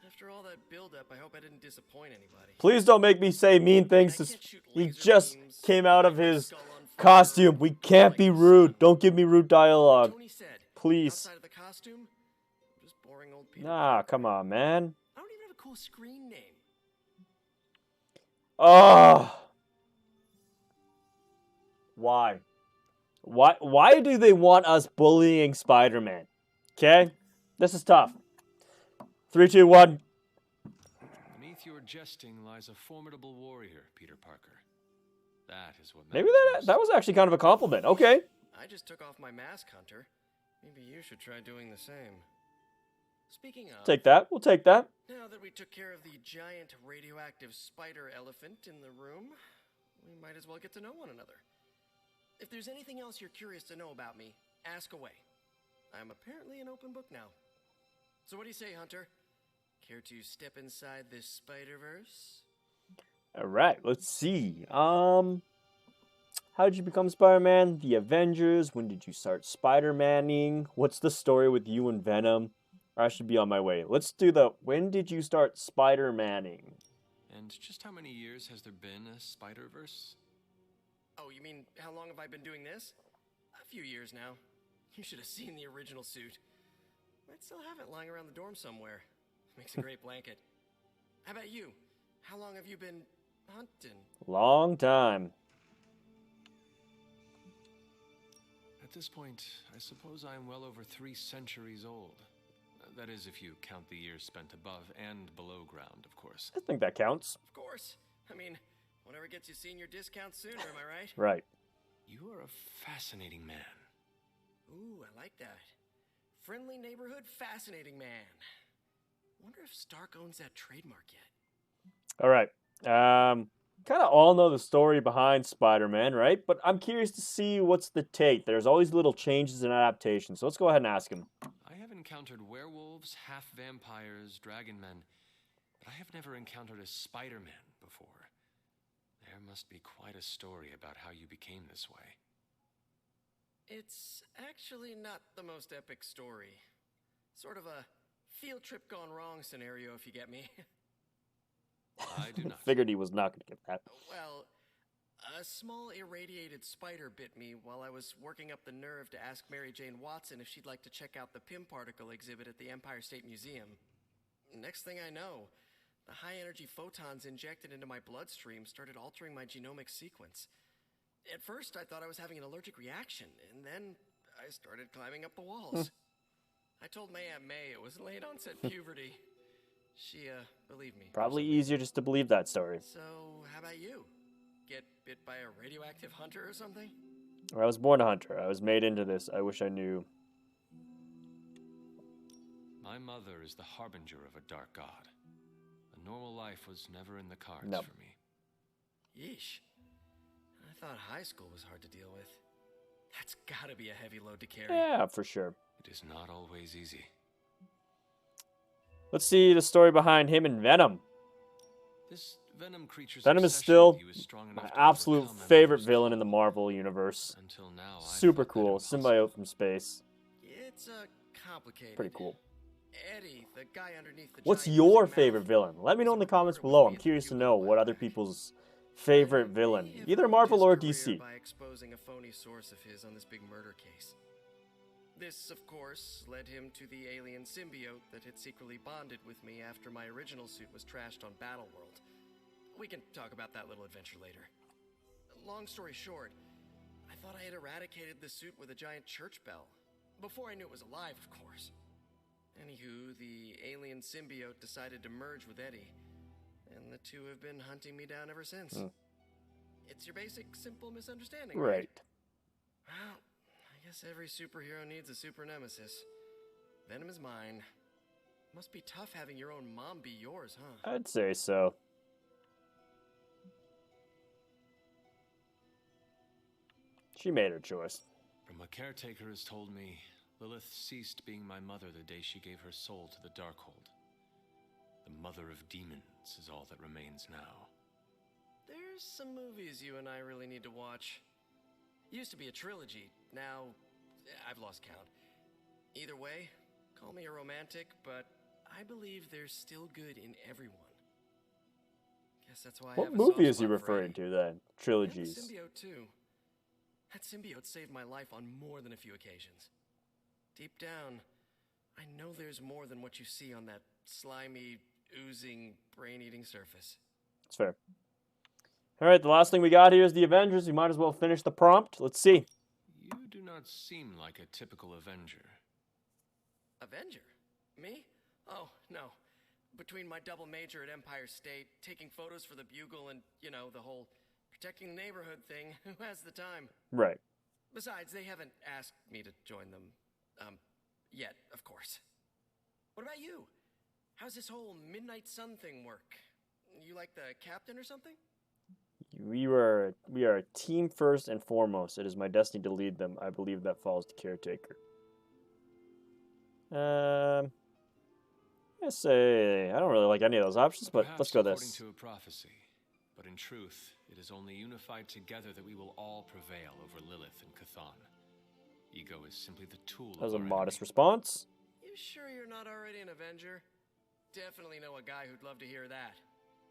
After all that build-up, I hope I didn't disappoint anybody. Please don't make me say mean things. He just came out of his costume. We can't be rude. Don't give me rude dialogue. Tony said, Please. outside of the costume, I'm just boring old Peter. Nah, come on, man. I don't even have a cool screen name. Oh. Why? Why do they want us bullying Spider-Man? Okay? This is tough. 3, 2, 1. Beneath your jesting lies a formidable warrior, Peter Parker. That is what Maybe matters that was actually kind of a compliment. Okay. I just took off my mask, Hunter. Maybe you should try doing the same. Speaking of... Take that. We'll take that. Now that we took care of the giant radioactive spider elephant in the room, we might as well get to know one another. If there's anything else you're curious to know about me, ask away. I'm apparently an open book now. So what do you say, Hunter? Care to step inside this Spider-Verse? All right. Let's see. How did you become Spider-Man? The Avengers. When did you start Spider-Manning? What's the story with you and Venom? I should be on my way. Let's do the when did you start Spider-Manning? And just how many years has there been a Spider-Verse? Oh, you mean how long have I been doing this? A few years now. You should have seen the original suit. I'd still have it lying around the dorm somewhere. Makes a great blanket. How about you? How long have you been hunting? Long time. At this point, I suppose I'm well over 3 centuries old. That is, if you count the years spent above and below ground, of course. I think that counts. Of course. I mean, whatever gets you senior discount sooner, am I right? Right. You are a fascinating man. Ooh, I like that. Friendly neighborhood fascinating man. Wonder if Stark owns that trademark yet. All right. Kind of all know the story behind Spider-Man, right? But I'm curious to see what's the take. There's always little changes and adaptations. So let's go ahead and ask him. I have encountered werewolves, half-vampires, dragon men, but I have never encountered a Spider-Man before. There must be quite a story about how you became this way. It's actually not the most epic story. Sort of a field trip gone wrong scenario, if you get me. I do not. Figured he was not going to get that. Well, a small irradiated spider bit me while I was working up the nerve to ask Mary Jane Watson if she'd like to check out the Pym particle exhibit at the Empire State Museum. Next thing I know, the high-energy photons injected into my bloodstream started altering my genomic sequence. At first, I thought I was having an allergic reaction, and then I started climbing up the walls. I told my Aunt May it was late-onset puberty. She, believed me. Probably easier just to believe that story. So, how about you? Get bit by a radioactive hunter or something? I was born a hunter. I was made into this. I wish I knew. My mother is the harbinger of a dark god. A normal life was never in the cards for me. Yeesh. I thought high school was hard to deal with. That's gotta be a heavy load to carry. Yeah, for sure. It is not always easy. Let's see the story behind him and Venom. This Venom creature's Venom is obsession still with you is strong enough my to absolute overcome favorite Emperor's villain in Claw. the Marvel universe. Until now, I Super thought that cool. impossible. Symbiote from space. It's complicated. Pretty cool. Eddie, the guy underneath the What's giant your oozing favorite mouth, villain? Let me know in the was a comments reporter with below. me I'm at the curious to Bugle know a what while other back. people's favorite He villain. have Either ruined Marvel his or career DC. by exposing a phony source of his on this big murder case. This, of course, led him to the alien symbiote that had secretly bonded with me after my original suit was trashed on Battleworld. We can talk about that little adventure later. Long story short, I thought I had eradicated the suit with a giant church bell. Before I knew it was alive, of course. Anywho, the alien symbiote decided to merge with Eddie, and the two have been hunting me down ever since. It's your basic, simple misunderstanding, right? Well, I guess every superhero needs a super nemesis. Venom is mine. Must be tough having your own mom be yours, huh? I'd say so. She made her choice. From what Caretaker has told me, Lilith ceased being my mother the day she gave her soul to the Darkhold. The mother of demons is all that remains now. There's some movies you and I really need to watch. Used to be a trilogy, now I've lost count. Either way, call me a romantic, but I believe there's still good in everyone. Guess that's why I What have a movie soft is he spot for referring Eddie. to then? And the Trilogies. symbiote too. That symbiote saved my life on more than a few occasions. Deep down, I know there's more than what you see on that slimy, oozing, brain-eating surface. That's fair. Alright, the last thing we got here is the Avengers. We might as well finish the prompt. Let's see. You do not seem like a typical Avenger. Avenger? Me? Oh, no. Between my double major at Empire State, taking photos for the Bugle, and, you know, the whole protecting the neighborhood thing, who has the time? Right. Besides, they haven't asked me to join them, yet, of course. What about you? How's this whole Midnight Sun thing work? You like the captain or something? We are a team first and foremost. It is my destiny to lead them. I believe that falls to Caretaker. I say I don't really like any of those options, but let's go Perhaps this. according to a prophecy, but in truth, It is only unified together that we will all prevail over Lilith and Cthon. Ego is simply the tool That was of a our modest enemy. response. You sure you're not already an Avenger? Definitely know a guy who'd love to hear that.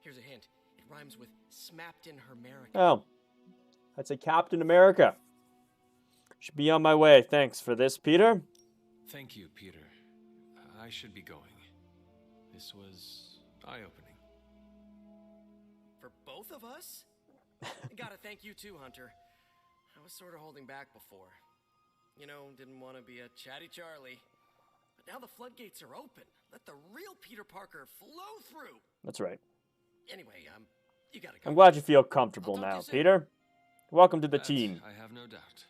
Here's a hint. It rhymes with smapped in Hermerica. Oh. I'd say Captain America. Should be on my way. Thanks for this, Peter. Thank you, Peter. I should be going. This was eye-opening. For both of us? Gotta thank you too, Hunter. I was sort of holding back before. You know, didn't want to be a chatty Charlie. But now the floodgates are open. Let the real Peter Parker flow through. That's right. Anyway, you gotta go. I'm glad you feel comfortable I'll talk to now, you soon. Peter. Welcome to the That team. I have no doubt.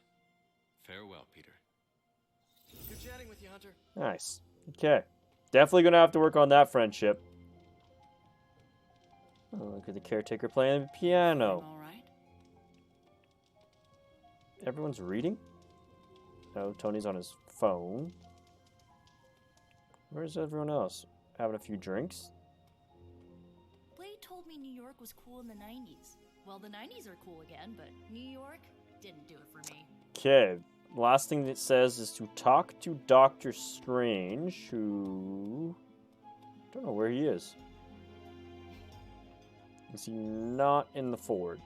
Farewell, Peter. Good chatting with you, Hunter. Nice. Okay. Definitely going to have to work on that friendship. Oh, look at the caretaker playing the piano. All right. Everyone's reading? No, Tony's on his phone. Where's everyone else? Having a few drinks? Blade told me New York was cool in the 90s. Well, the 90s are cool again, but New York didn't do it for me. Okay. Last thing it says is to talk to Doctor Strange, who... don't know where he is. Is he not in the forge?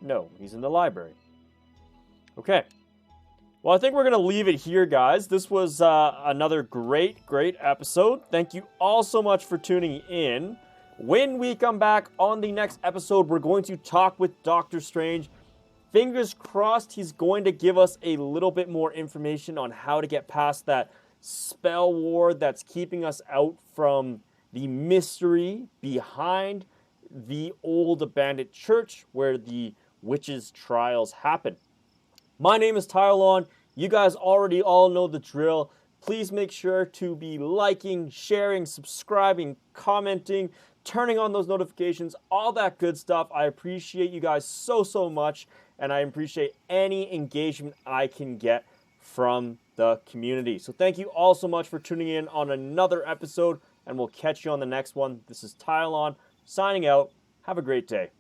No, he's in the library. Okay. Well, I think we're going to leave it here, guys. This was another great episode. Thank you all so much for tuning in. When we come back on the next episode, we're going to talk with Doctor Strange. Fingers crossed he's going to give us a little bit more information on how to get past that spell ward that's keeping us out from the mystery behind the old abandoned church where the witches' trials happen. My name is Tyolon. You guys already all know the drill. Please make sure to be liking, sharing, subscribing, commenting, turning on those notifications, all that good stuff. I appreciate you guys so much, and I appreciate any engagement I can get from the community. So thank you all so much for tuning in on another episode, and we'll catch you on the next one. This is Tyolon signing out. Have a great day.